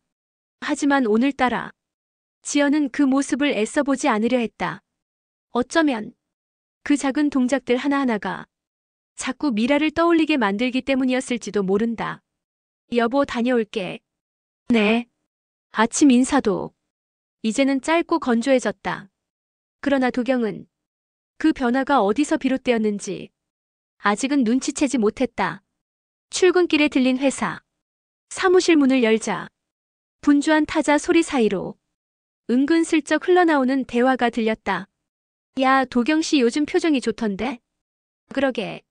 하지만 오늘따라 지연은 그 모습을 애써 보지 않으려 했다. 어쩌면 그 작은 동작들 하나하나가 자꾸 미라를 떠올리게 만들기 때문이었을지도 모른다. 여보 다녀올게. 네. 아침 인사도 이제는 짧고 건조해졌다. 그러나 도경은 그 변화가 어디서 비롯되었는지 아직은 눈치채지 못했다. 출근길에 들린 회사. 사무실 문을 열자 분주한 타자 소리 사이로 은근슬쩍 흘러나오는 대화가 들렸다. 야, 도경씨 요즘 표정이 좋던데? 그러게.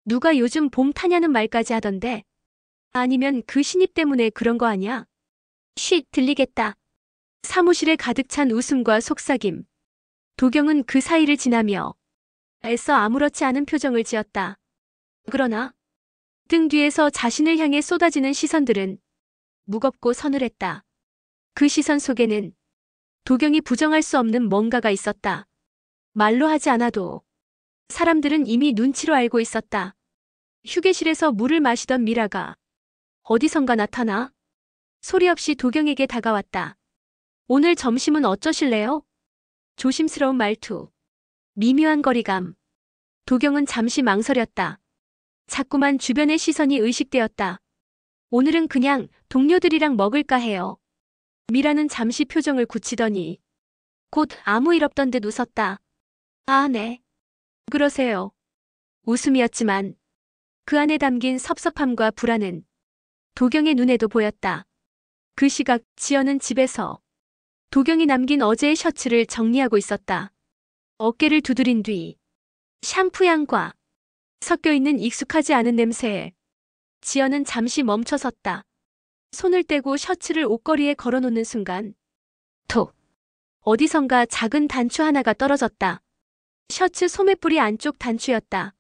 누가 요즘 봄 타냐는 말까지 하던데? 아니면 그 신입 때문에 그런 거 아냐? 쉿, 들리겠다. 사무실에 가득 찬 웃음과 속삭임. 도경은 그 사이를 지나며 애써 아무렇지 않은 표정을 지었다. 그러나 등 뒤에서 자신을 향해 쏟아지는 시선들은 무겁고 서늘했다. 그 시선 속에는 도경이 부정할 수 없는 뭔가가 있었다. 말로 하지 않아도 사람들은 이미 눈치로 알고 있었다. 휴게실에서 물을 마시던 미라가 어디선가 나타나 소리 없이 도경에게 다가왔다. 오늘 점심은 어쩌실래요? 조심스러운 말투, 미묘한 거리감. 도경은 잠시 망설였다. 자꾸만 주변의 시선이 의식되었다. 오늘은 그냥 동료들이랑 먹을까 해요. 미라는 잠시 표정을 굳히더니 곧 아무 일 없던 듯 웃었다. 아, 네. 그러세요. 웃음이었지만 그 안에 담긴 섭섭함과 불안은 도경의 눈에도 보였다. 그 시각 지연은 집에서 도경이 남긴 어제의 셔츠를 정리하고 있었다. 어깨를 두드린 뒤 샴푸 향과 섞여있는 익숙하지 않은 냄새에 지연은 잠시 멈춰섰다. 손을 떼고 셔츠를 옷걸이에 걸어놓는 순간 톡! 어디선가 작은 단추 하나가 떨어졌다. 셔츠 소매뿌리 안쪽 단추였다.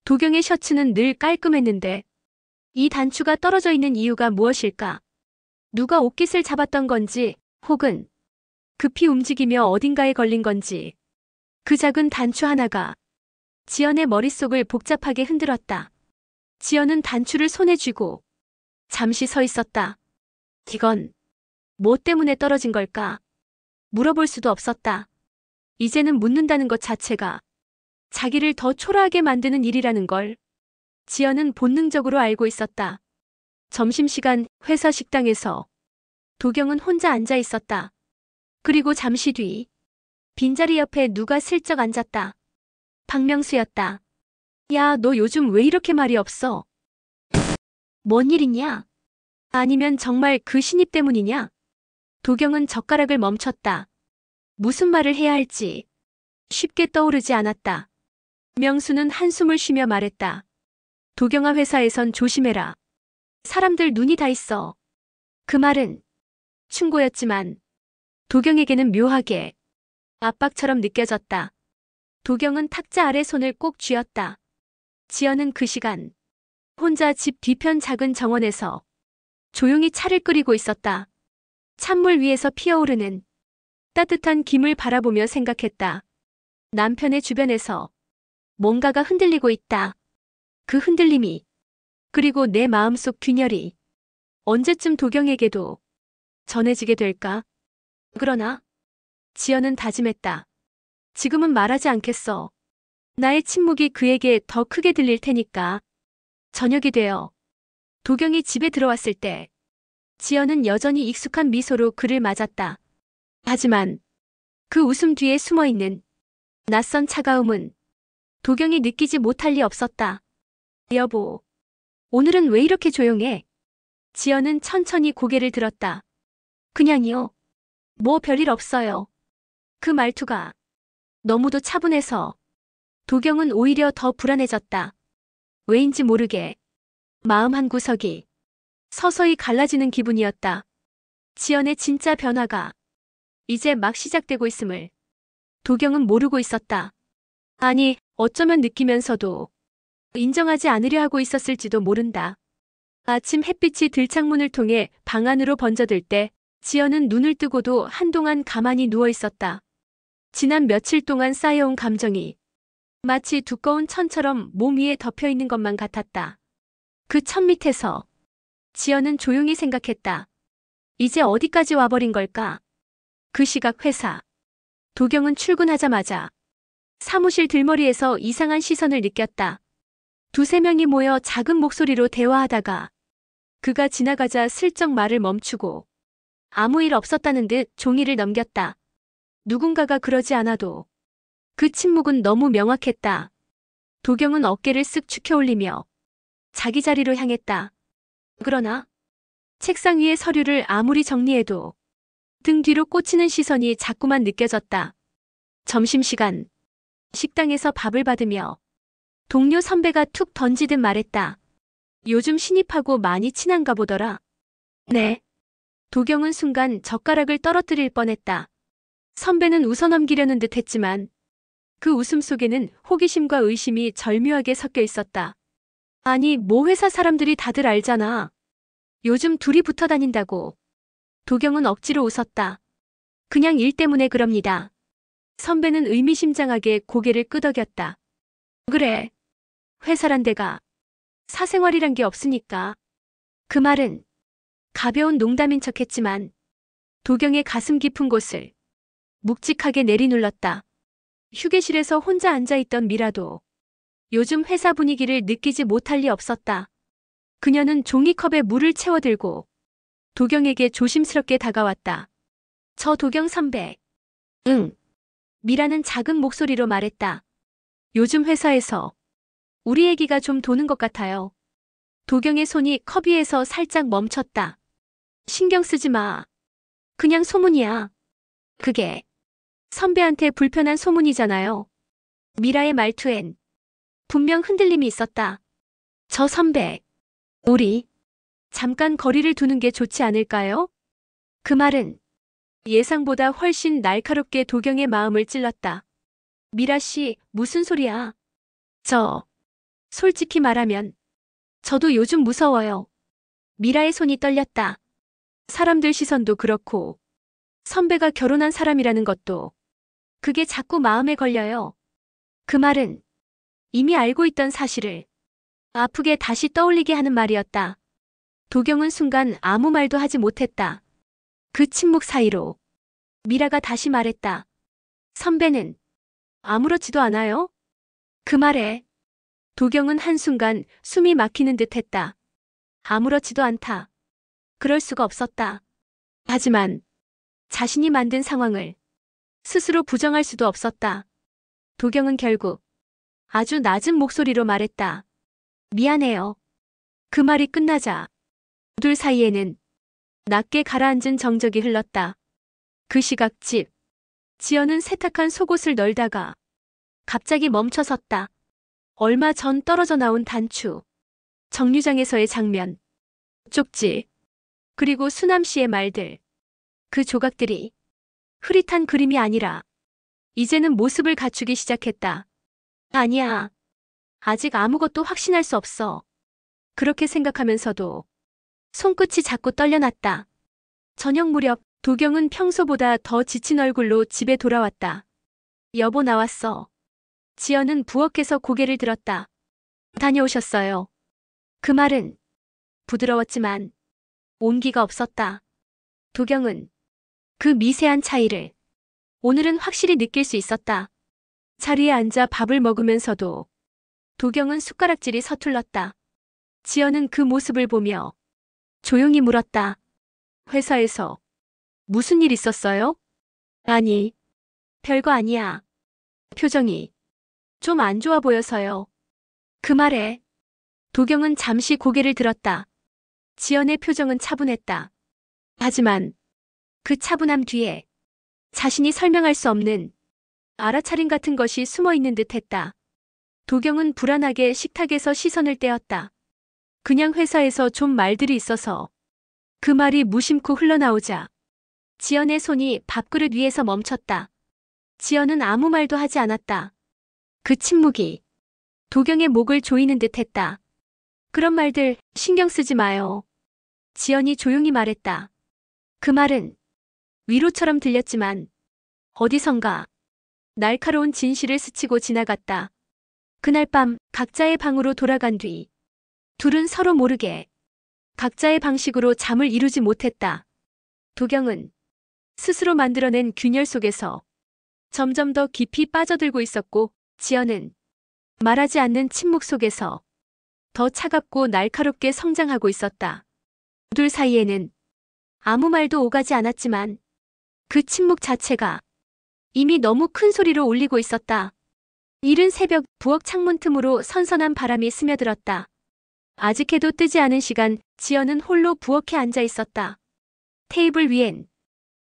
도경의 셔츠는 늘 깔끔했는데 이 단추가 떨어져 있는 이유가 무엇일까? 누가 옷깃을 잡았던 건지 혹은 급히 움직이며 어딘가에 걸린 건지 그 작은 단추 하나가 지연의 머릿속을 복잡하게 흔들었다. 지연은 단추를 손에 쥐고 잠시 서 있었다. 이건 뭐 때문에 떨어진 걸까? 물어볼 수도 없었다. 이제는 묻는다는 것 자체가 자기를 더 초라하게 만드는 일이라는 걸 지연은 본능적으로 알고 있었다. 점심시간 회사 식당에서 도경은 혼자 앉아 있었다. 그리고 잠시 뒤 빈자리 옆에 누가 슬쩍 앉았다. 박명수였다. 야, 너 요즘 왜 이렇게 말이 없어? 뭔 일이냐? 아니면 정말 그 신입 때문이냐? 도경은 젓가락을 멈췄다. 무슨 말을 해야 할지 쉽게 떠오르지 않았다. 명수는 한숨을 쉬며 말했다. 도경아, 회사에선 조심해라. 사람들 눈이 다 있어. 그 말은 충고였지만 도경에게는 묘하게 압박처럼 느껴졌다. 도경은 탁자 아래 손을 꼭 쥐었다. 지연은 그 시간 혼자 집 뒤편 작은 정원에서 조용히 차를 끓이고 있었다. 찬물 위에서 피어오르는 따뜻한 김을 바라보며 생각했다. 남편의 주변에서 뭔가가 흔들리고 있다. 그 흔들림이, 그리고 내 마음속 균열이 언제쯤 도경에게도 전해지게 될까? 그러나 지연은 다짐했다. 지금은 말하지 않겠어. 나의 침묵이 그에게 더 크게 들릴 테니까. 저녁이 되어 도경이 집에 들어왔을 때 지연은 여전히 익숙한 미소로 그를 맞았다. 하지만 그 웃음 뒤에 숨어있는 낯선 차가움은 도경이 느끼지 못할 리 없었다. 여보, 오늘은 왜 이렇게 조용해? 지연은 천천히 고개를 들었다. 그냥이요. 뭐 별일 없어요. 그 말투가 너무도 차분해서 도경은 오히려 더 불안해졌다. 왜인지 모르게 마음 한구석이 서서히 갈라지는 기분이었다. 지연의 진짜 변화가 이제 막 시작되고 있음을 도경은 모르고 있었다. 아니, 어쩌면 느끼면서도 인정하지 않으려 하고 있었을지도 모른다. 아침 햇빛이 들창문을 통해 방 안으로 번져들 때 지연은 눈을 뜨고도 한동안 가만히 누워 있었다. 지난 며칠 동안 쌓여온 감정이 마치 두꺼운 천처럼 몸 위에 덮여 있는 것만 같았다. 그 천 밑에서 지연은 조용히 생각했다. 이제 어디까지 와버린 걸까? 그 시각 회사. 도경은 출근하자마자 사무실 들머리에서 이상한 시선을 느꼈다. 두세 명이 모여 작은 목소리로 대화하다가 그가 지나가자 슬쩍 말을 멈추고 아무 일 없었다는 듯 종이를 넘겼다. 누군가가 그러지 않아도 그 침묵은 너무 명확했다. 도경은 어깨를 쓱 축혀올리며 자기 자리로 향했다. 그러나 책상 위의 서류를 아무리 정리해도 등 뒤로 꽂히는 시선이 자꾸만 느껴졌다. 점심시간 식당에서 밥을 받으며 동료 선배가 툭 던지듯 말했다. 요즘 신입하고 많이 친한가 보더라. 네. 도경은 순간 젓가락을 떨어뜨릴 뻔했다. 선배는 웃어넘기려는 듯 했지만 그 웃음 속에는 호기심과 의심이 절묘하게 섞여 있었다. 아니, 뭐 회사 사람들이 다들 알잖아. 요즘 둘이 붙어 다닌다고. 도경은 억지로 웃었다. 그냥 일 때문에 그럽니다. 선배는 의미심장하게 고개를 끄덕였다. 그래. 회사란 데가 사생활이란 게 없으니까. 그 말은 가벼운 농담인 척했지만 도경의 가슴 깊은 곳을 묵직하게 내리눌렀다. 휴게실에서 혼자 앉아있던 미라도 요즘 회사 분위기를 느끼지 못할 리 없었다. 그녀는 종이컵에 물을 채워들고 도경에게 조심스럽게 다가왔다. 저 도경 선배. 응. 미라는 작은 목소리로 말했다. 요즘 회사에서 우리 얘기가 좀 도는 것 같아요. 도경의 손이 컵 위에서 살짝 멈췄다. 신경 쓰지 마. 그냥 소문이야. 그게 선배한테 불편한 소문이잖아요. 미라의 말투엔 분명 흔들림이 있었다. 저 선배, 우리 잠깐 거리를 두는 게 좋지 않을까요? 그 말은 예상보다 훨씬 날카롭게 도경의 마음을 찔렀다. 미라 씨, 무슨 소리야? 저 솔직히 말하면 저도 요즘 무서워요. 미라의 손이 떨렸다. 사람들 시선도 그렇고 선배가 결혼한 사람이라는 것도 그게 자꾸 마음에 걸려요. 그 말은 이미 알고 있던 사실을 아프게 다시 떠올리게 하는 말이었다. 도경은 순간 아무 말도 하지 못했다. 그 침묵 사이로 미라가 다시 말했다. 선배는 아무렇지도 않아요? 그 말에 도경은 한순간 숨이 막히는 듯 했다. 아무렇지도 않다. 그럴 수가 없었다. 하지만 자신이 만든 상황을 스스로 부정할 수도 없었다. 도경은 결국 아주 낮은 목소리로 말했다. 미안해요. 그 말이 끝나자 둘 사이에는 낮게 가라앉은 정적이 흘렀다. 그 시각 집 지연은 세탁한 속옷을 널다가 갑자기 멈춰섰다. 얼마 전 떨어져 나온 단추, 정류장에서의 장면, 쪽지, 그리고 수남 씨의 말들. 그 조각들이 흐릿한 그림이 아니라 이제는 모습을 갖추기 시작했다. 아니야. 아직 아무것도 확신할 수 없어. 그렇게 생각하면서도 손끝이 자꾸 떨려났다. 저녁 무렵 도경은 평소보다 더 지친 얼굴로 집에 돌아왔다. 여보 나왔어. 지연은 부엌에서 고개를 들었다. 다녀오셨어요. 그 말은 부드러웠지만 온기가 없었다. 도경은 그 미세한 차이를 오늘은 확실히 느낄 수 있었다. 자리에 앉아 밥을 먹으면서도 도경은 숟가락질이 서툴렀다. 지연은 그 모습을 보며 조용히 물었다. 회사에서 무슨 일 있었어요? 아니, 별거 아니야. 표정이 좀 안 좋아 보여서요. 그 말에 도경은 잠시 고개를 들었다. 지연의 표정은 차분했다. 하지만 그 차분함 뒤에 자신이 설명할 수 없는 알아차림 같은 것이 숨어 있는 듯 했다. 도경은 불안하게 식탁에서 시선을 떼었다. 그냥 회사에서 좀 말들이 있어서. 그 말이 무심코 흘러나오자 지연의 손이 밥그릇 위에서 멈췄다. 지연은 아무 말도 하지 않았다. 그 침묵이 도경의 목을 조이는 듯 했다. 그런 말들 신경 쓰지 마요. 지연이 조용히 말했다. 그 말은 위로처럼 들렸지만 어디선가 날카로운 진실을 스치고 지나갔다. 그날 밤 각자의 방으로 돌아간 뒤 둘은 서로 모르게 각자의 방식으로 잠을 이루지 못했다. 도경은 스스로 만들어낸 균열 속에서 점점 더 깊이 빠져들고 있었고 지연은 말하지 않는 침묵 속에서 더 차갑고 날카롭게 성장하고 있었다. 둘 사이에는 아무 말도 오가지 않았지만 그 침묵 자체가 이미 너무 큰 소리로 울리고 있었다. 이른 새벽 부엌 창문 틈으로 선선한 바람이 스며들었다. 아직 해도 뜨지 않은 시간 지연은 홀로 부엌에 앉아 있었다. 테이블 위엔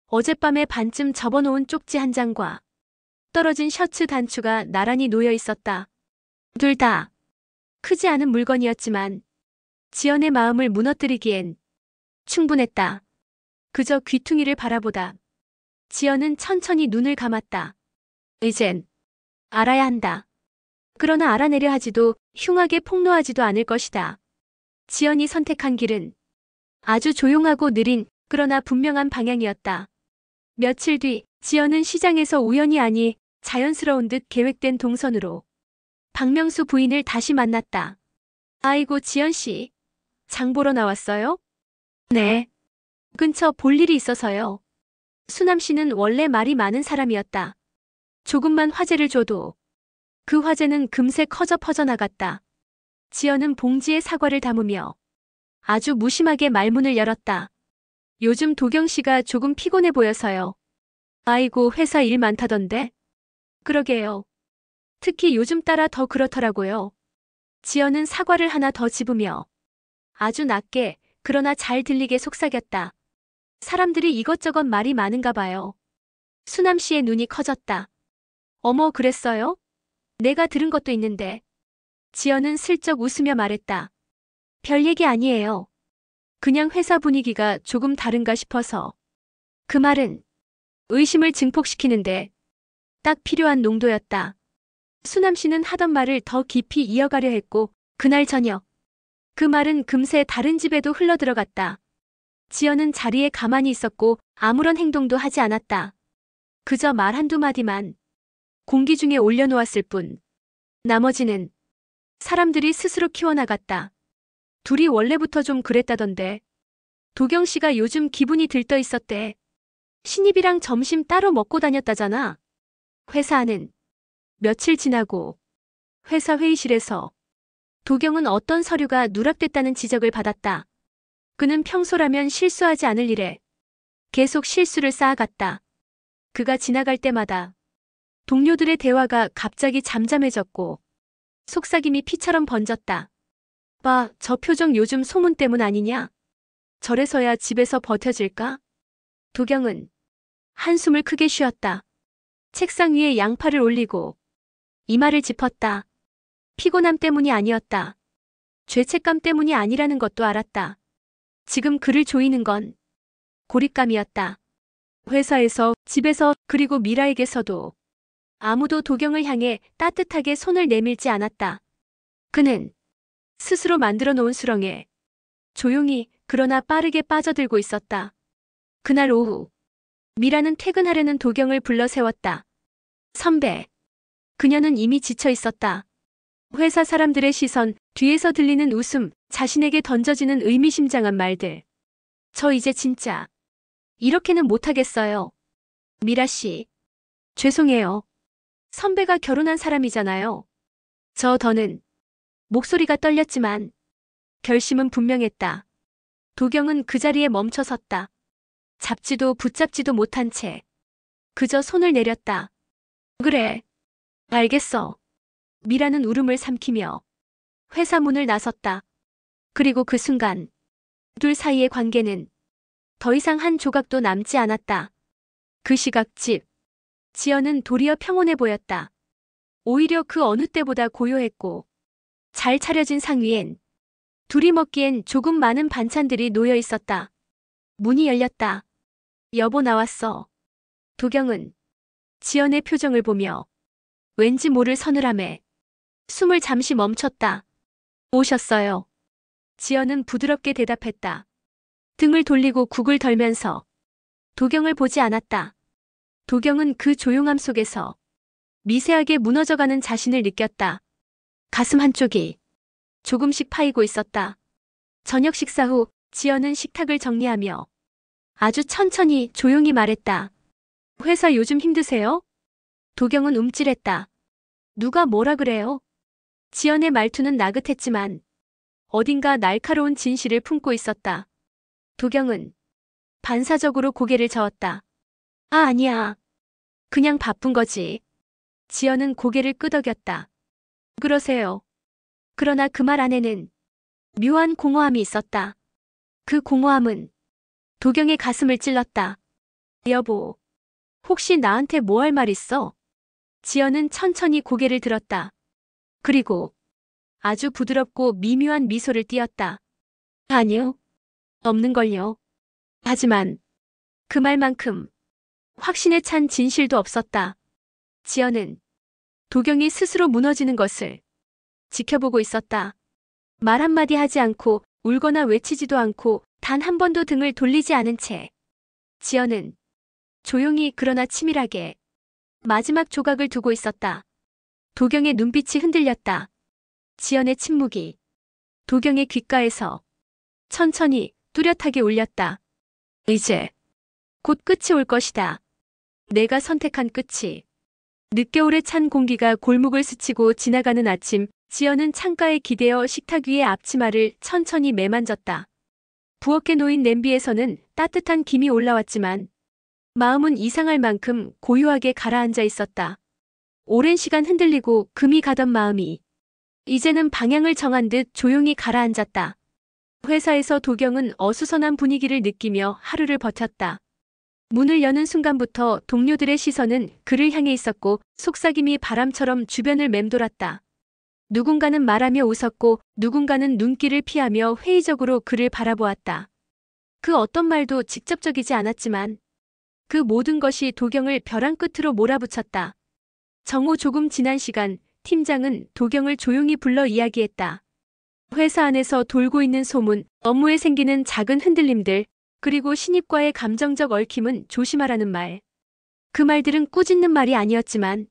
어젯밤에 반쯤 접어놓은 쪽지 한 장과 떨어진 셔츠 단추가 나란히 놓여 있었다. 둘 다 크지 않은 물건이었지만 지연의 마음을 무너뜨리기엔 충분했다. 그저 귀퉁이를 바라보다 지연은 천천히 눈을 감았다. 이젠 알아야 한다. 그러나 알아내려 하지도 흉하게 폭로하지도 않을 것이다. 지연이 선택한 길은 아주 조용하고 느린 그러나 분명한 방향이었다. 며칠 뒤 지연은 시장에서 우연히 아니 자연스러운 듯 계획된 동선으로 박명수 부인을 다시 만났다. 아이고 지연 씨, 장 보러 나왔어요? 네. 근처 볼 일이 있어서요. 수남 씨는 원래 말이 많은 사람이었다. 조금만 화제를 줘도 그 화제는 금세 커져 퍼져나갔다. 지연은 봉지에 사과를 담으며 아주 무심하게 말문을 열었다. 요즘 도경 씨가 조금 피곤해 보여서요. 아이고 회사 일 많다던데. 그러게요. 특히 요즘 따라 더 그렇더라고요. 지연은 사과를 하나 더 집으며 아주 낮게 그러나 잘 들리게 속삭였다. 사람들이 이것저것 말이 많은가 봐요. 수남 씨의 눈이 커졌다. 어머 그랬어요? 내가 들은 것도 있는데. 지연은 슬쩍 웃으며 말했다. 별 얘기 아니에요. 그냥 회사 분위기가 조금 다른가 싶어서. 그 말은 의심을 증폭시키는데 딱 필요한 농도였다. 수남 씨는 하던 말을 더 깊이 이어가려 했고 그날 저녁. 그 말은 금세 다른 집에도 흘러들어갔다. 지연은 자리에 가만히 있었고 아무런 행동도 하지 않았다. 그저 말 한두 마디만 공기 중에 올려놓았을 뿐. 나머지는 사람들이 스스로 키워나갔다. 둘이 원래부터 좀 그랬다던데. 도경 씨가 요즘 기분이 들떠 있었대. 신입이랑 점심 따로 먹고 다녔다잖아. 회사 안은 며칠 지나고 회사 회의실에서 도경은 어떤 서류가 누락됐다는 지적을 받았다. 그는 평소라면 실수하지 않을 일에 계속 실수를 쌓아갔다. 그가 지나갈 때마다 동료들의 대화가 갑자기 잠잠해졌고 속삭임이 피처럼 번졌다. 봐, 저 표정 요즘 소문 때문 아니냐? 저래서야 집에서 버텨질까? 도경은 한숨을 크게 쉬었다. 책상 위에 양팔을 올리고 이마를 짚었다. 피곤함 때문이 아니었다. 죄책감 때문이 아니라는 것도 알았다. 지금 그를 조이는 건 고립감이었다. 회사에서, 집에서, 그리고 미라에게서도 아무도 도경을 향해 따뜻하게 손을 내밀지 않았다. 그는 스스로 만들어 놓은 수렁에 조용히 그러나 빠르게 빠져들고 있었다. 그날 오후, 미라는 퇴근하려는 도경을 불러 세웠다. 선배. 그녀는 이미 지쳐 있었다. 회사 사람들의 시선, 뒤에서 들리는 웃음, 자신에게 던져지는 의미심장한 말들. 저 이제 진짜 이렇게는 못하겠어요. 미라 씨. 죄송해요. 선배가 결혼한 사람이잖아요. 더는 목소리가 떨렸지만 결심은 분명했다. 도경은 그 자리에 멈춰 섰다. 잡지도 붙잡지도 못한 채 그저 손을 내렸다. 그래. 알겠어. 미라는 울음을 삼키며 회사 문을 나섰다. 그리고 그 순간 둘 사이의 관계는 더 이상 한 조각도 남지 않았다. 그 시각 지연은 도리어 평온해 보였다. 오히려 그 어느 때보다 고요했고 잘 차려진 상 위엔 둘이 먹기엔 조금 많은 반찬들이 놓여 있었다. 문이 열렸다. 여보 나왔어. 도경은 지연의 표정을 보며 왠지 모를 서늘함에 숨을 잠시 멈췄다. 오셨어요. 지연은 부드럽게 대답했다. 등을 돌리고 국을 덜면서 도경을 보지 않았다. 도경은 그 조용함 속에서 미세하게 무너져가는 자신을 느꼈다. 가슴 한쪽이 조금씩 파이고 있었다. 저녁 식사 후 지연은 식탁을 정리하며 아주 천천히 조용히 말했다. 회사 요즘 힘드세요? 도경은 움찔했다. 누가 뭐라 그래요? 지연의 말투는 나긋했지만 어딘가 날카로운 진실을 품고 있었다. 도경은 반사적으로 고개를 저었다. 아, 아니야. 그냥 바쁜 거지. 지연은 고개를 끄덕였다. 그러세요. 그러나 그 말 안에는 묘한 공허함이 있었다. 그 공허함은 도경의 가슴을 찔렀다. 여보, 혹시 나한테 뭐 할 말 있어? 지연은 천천히 고개를 들었다. 그리고 아주 부드럽고 미묘한 미소를 띄었다. 아니요. 없는걸요. 하지만 그 말만큼 확신에 찬 진실도 없었다. 지연은 도경이 스스로 무너지는 것을 지켜보고 있었다. 말 한마디 하지 않고 울거나 외치지도 않고 단 한 번도 등을 돌리지 않은 채 지연은 조용히 그러나 치밀하게 마지막 조각을 두고 있었다. 도경의 눈빛이 흔들렸다. 지연의 침묵이 도경의 귓가에서 천천히 뚜렷하게 울렸다. 이제 곧 끝이 올 것이다. 내가 선택한 끝이. 늦겨울에 찬 공기가 골목을 스치고 지나가는 아침, 지연은 창가에 기대어 식탁 위의 앞치마를 천천히 매만졌다. 부엌에 놓인 냄비에서는 따뜻한 김이 올라왔지만 마음은 이상할 만큼 고요하게 가라앉아 있었다. 오랜 시간 흔들리고 금이 가던 마음이 이제는 방향을 정한 듯 조용히 가라앉았다. 회사에서 도경은 어수선한 분위기를 느끼며 하루를 버텼다. 문을 여는 순간부터 동료들의 시선은 그를 향해 있었고 속삭임이 바람처럼 주변을 맴돌았다. 누군가는 말하며 웃었고 누군가는 눈길을 피하며 회의적으로 그를 바라보았다. 그 어떤 말도 직접적이지 않았지만 그 모든 것이 도경을 벼랑 끝으로 몰아붙였다. 정오 조금 지난 시간, 팀장은 도경을 조용히 불러 이야기했다. 회사 안에서 돌고 있는 소문, 업무에 생기는 작은 흔들림들, 그리고 신입과의 감정적 얽힘은 조심하라는 말. 그 말들은 꾸짖는 말이 아니었지만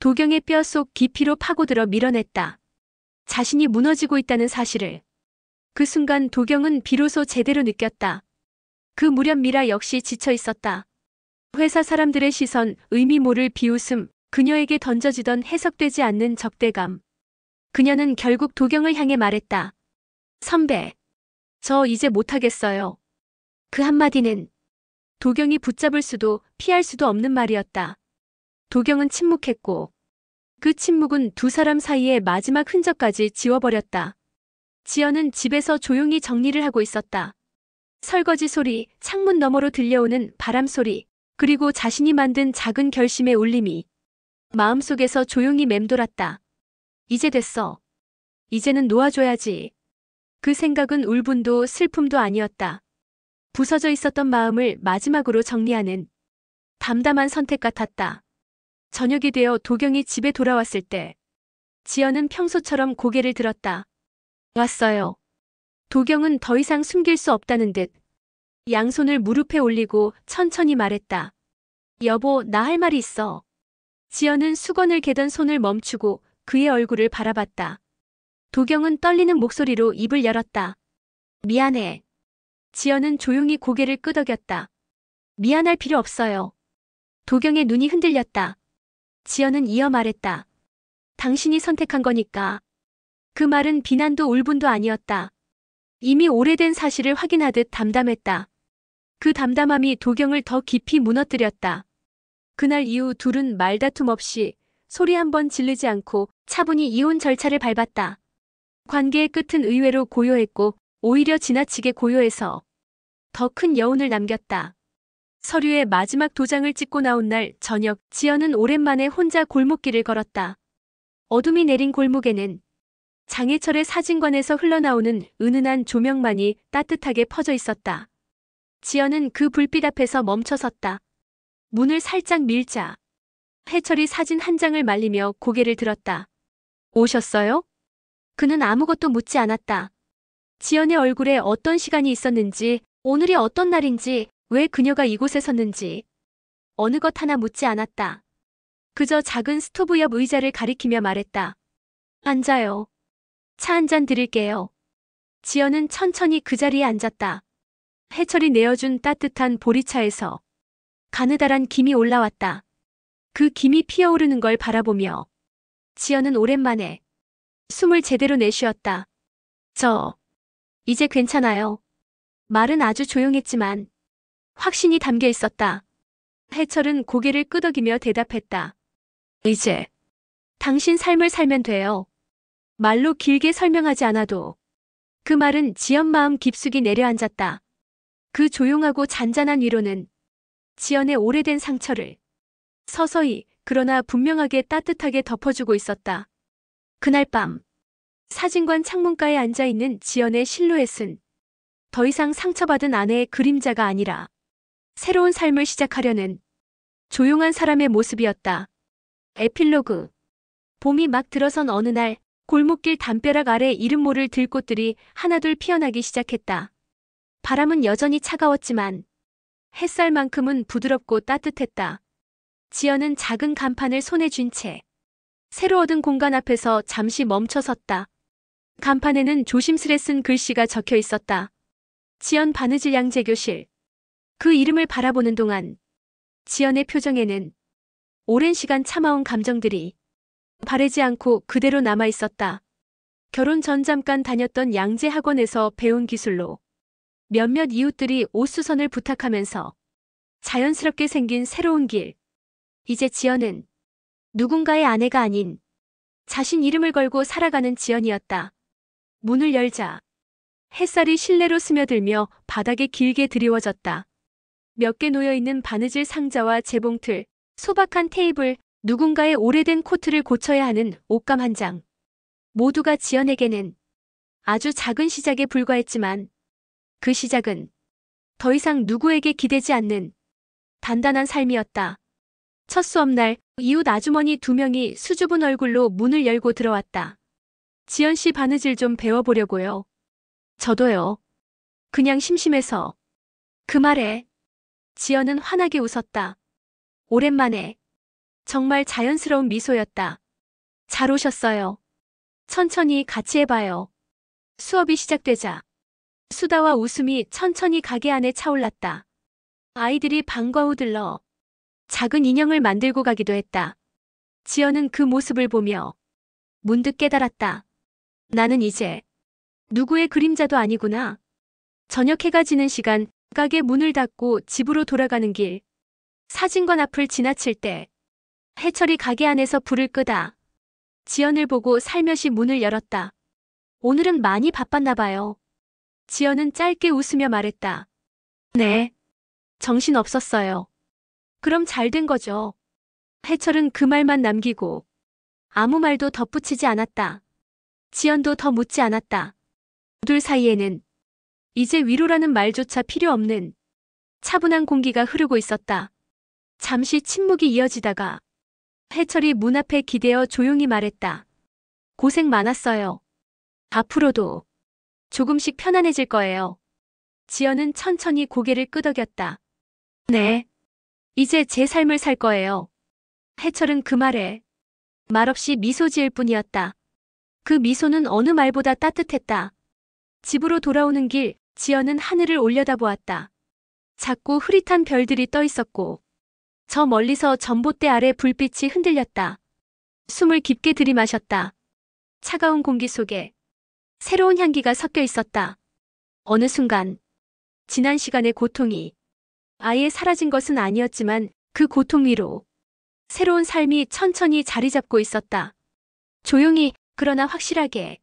도경의 뼈 속 깊이로 파고들어 밀어냈다. 자신이 무너지고 있다는 사실을. 그 순간 도경은 비로소 제대로 느꼈다. 그 무렵 미라 역시 지쳐 있었다. 회사 사람들의 시선, 의미 모를 비웃음, 그녀에게 던져지던 해석되지 않는 적대감. 그녀는 결국 도경을 향해 말했다. 선배, 저 이제 못하겠어요. 그 한마디는 도경이 붙잡을 수도 피할 수도 없는 말이었다. 도경은 침묵했고 그 침묵은 두 사람 사이의 마지막 흔적까지 지워버렸다. 지연은 집에서 조용히 정리를 하고 있었다. 설거지 소리, 창문 너머로 들려오는 바람 소리, 그리고 자신이 만든 작은 결심의 울림이 마음속에서 조용히 맴돌았다. 이제 됐어. 이제는 놓아줘야지. 그 생각은 울분도 슬픔도 아니었다. 부서져 있었던 마음을 마지막으로 정리하는 담담한 선택 같았다. 저녁이 되어 도경이 집에 돌아왔을 때 지연은 평소처럼 고개를 들었다. 왔어요. 도경은 더 이상 숨길 수 없다는 듯 양손을 무릎에 올리고 천천히 말했다. 여보, 나 할 말이 있어. 지연은 수건을 개던 손을 멈추고 그의 얼굴을 바라봤다. 도경은 떨리는 목소리로 입을 열었다. 미안해. 지연은 조용히 고개를 끄덕였다. 미안할 필요 없어요. 도경의 눈이 흔들렸다. 지연은 이어 말했다. 당신이 선택한 거니까. 그 말은 비난도 울분도 아니었다. 이미 오래된 사실을 확인하듯 담담했다. 그 담담함이 도경을 더 깊이 무너뜨렸다. 그날 이후 둘은 말다툼 없이 소리 한 번 지르지 않고 차분히 이혼 절차를 밟았다. 관계의 끝은 의외로 고요했고 오히려 지나치게 고요해서 더 큰 여운을 남겼다. 서류에 마지막 도장을 찍고 나온 날 저녁, 지연은 오랜만에 혼자 골목길을 걸었다. 어둠이 내린 골목에는 장해철의 사진관에서 흘러나오는 은은한 조명만이 따뜻하게 퍼져 있었다. 지연은 그 불빛 앞에서 멈춰섰다. 문을 살짝 밀자 해철이 사진 한 장을 말리며 고개를 들었다. 오셨어요? 그는 아무것도 묻지 않았다. 지연의 얼굴에 어떤 시간이 있었는지, 오늘이 어떤 날인지, 왜 그녀가 이곳에 섰는지 어느 것 하나 묻지 않았다. 그저 작은 스토브 옆 의자를 가리키며 말했다. 앉아요. 차 한 잔 드릴게요. 지연은 천천히 그 자리에 앉았다. 해철이 내어준 따뜻한 보리차에서 가느다란 김이 올라왔다. 그 김이 피어오르는 걸 바라보며 지연은 오랜만에 숨을 제대로 내쉬었다. 이제 괜찮아요. 말은 아주 조용했지만 확신이 담겨 있었다. 해철은 고개를 끄덕이며 대답했다. 이제 당신 삶을 살면 돼요. 말로 길게 설명하지 않아도. 그 말은 지연 마음 깊숙이 내려앉았다. 그 조용하고 잔잔한 위로는 지연의 오래된 상처를 서서히 그러나 분명하게 따뜻하게 덮어주고 있었다. 그날 밤 사진관 창문가에 앉아있는 지연의 실루엣은 더 이상 상처받은 아내의 그림자가 아니라 새로운 삶을 시작하려는 조용한 사람의 모습이었다. 에필로그. 봄이 막 들어선 어느 날 골목길 담벼락 아래 이름 모를 들꽃들이 하나둘 피어나기 시작했다. 바람은 여전히 차가웠지만 햇살만큼은 부드럽고 따뜻했다. 지연은 작은 간판을 손에 쥔 채 새로 얻은 공간 앞에서 잠시 멈춰섰다. 간판에는 조심스레 쓴 글씨가 적혀 있었다. 지연 바느질 양재교실. 그 이름을 바라보는 동안 지연의 표정에는 오랜 시간 참아온 감정들이 바래지 않고 그대로 남아 있었다. 결혼 전 잠깐 다녔던 양재 학원에서 배운 기술로 몇몇 이웃들이 옷수선을 부탁하면서 자연스럽게 생긴 새로운 길. 이제 지연은 누군가의 아내가 아닌 자신 이름을 걸고 살아가는 지연이었다. 문을 열자 햇살이 실내로 스며들며 바닥에 길게 드리워졌다. 몇 개 놓여있는 바느질 상자와 재봉틀, 소박한 테이블, 누군가의 오래된 코트를 고쳐야 하는 옷감 한 장. 모두가 지연에게는 아주 작은 시작에 불과했지만 그 시작은 더 이상 누구에게 기대지 않는 단단한 삶이었다. 첫 수업날 이웃 아주머니 2명이 수줍은 얼굴로 문을 열고 들어왔다. 지연 씨 바느질 좀 배워보려고요. 저도요. 그냥 심심해서. 그 말에 지연은 환하게 웃었다. 오랜만에. 정말 자연스러운 미소였다. 잘 오셨어요. 천천히 같이 해봐요. 수업이 시작되자 수다와 웃음이 천천히 가게 안에 차올랐다. 아이들이 방과 후 들러 작은 인형을 만들고 가기도 했다. 지연은 그 모습을 보며 문득 깨달았다. 나는 이제 누구의 그림자도 아니구나. 저녁 해가 지는 시간, 가게 문을 닫고 집으로 돌아가는 길. 사진관 앞을 지나칠 때 해철이 가게 안에서 불을 끄다 지연을 보고 살며시 문을 열었다. 오늘은 많이 바빴나 봐요. 지연은 짧게 웃으며 말했다. 네. 정신 없었어요. 그럼 잘 된 거죠. 해철은 그 말만 남기고 아무 말도 덧붙이지 않았다. 지연도 더 묻지 않았다. 둘 사이에는 이제 위로라는 말조차 필요 없는 차분한 공기가 흐르고 있었다. 잠시 침묵이 이어지다가 해철이 문 앞에 기대어 조용히 말했다. 고생 많았어요. 앞으로도 조금씩 편안해질 거예요. 지연은 천천히 고개를 끄덕였다. 네. 이제 제 삶을 살 거예요. 해철은 그 말에 말없이 미소 지을 뿐이었다. 그 미소는 어느 말보다 따뜻했다. 집으로 돌아오는 길, 지연은 하늘을 올려다보았다. 작고 흐릿한 별들이 떠 있었고 저 멀리서 전봇대 아래 불빛이 흔들렸다. 숨을 깊게 들이마셨다. 차가운 공기 속에 새로운 향기가 섞여 있었다. 어느 순간 지난 시간의 고통이 아예 사라진 것은 아니었지만 그 고통 위로 새로운 삶이 천천히 자리 잡고 있었다. 조용히 그러나 확실하게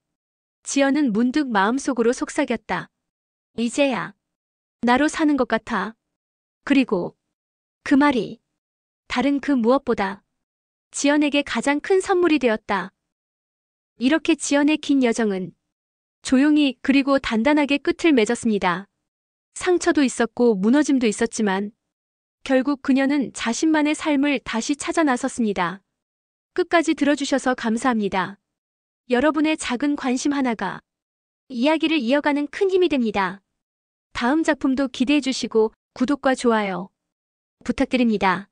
지연은 문득 마음속으로 속삭였다. 이제야 나로 사는 것 같아. 그리고 그 말이 다른 그 무엇보다 지연에게 가장 큰 선물이 되었다. 이렇게 지연의 긴 여정은 조용히 그리고 단단하게 끝을 맺었습니다. 상처도 있었고 무너짐도 있었지만 결국 그녀는 자신만의 삶을 다시 찾아 나섰습니다. 끝까지 들어주셔서 감사합니다. 여러분의 작은 관심 하나가 이야기를 이어가는 큰 힘이 됩니다. 다음 작품도 기대해 주시고 구독과 좋아요 부탁드립니다.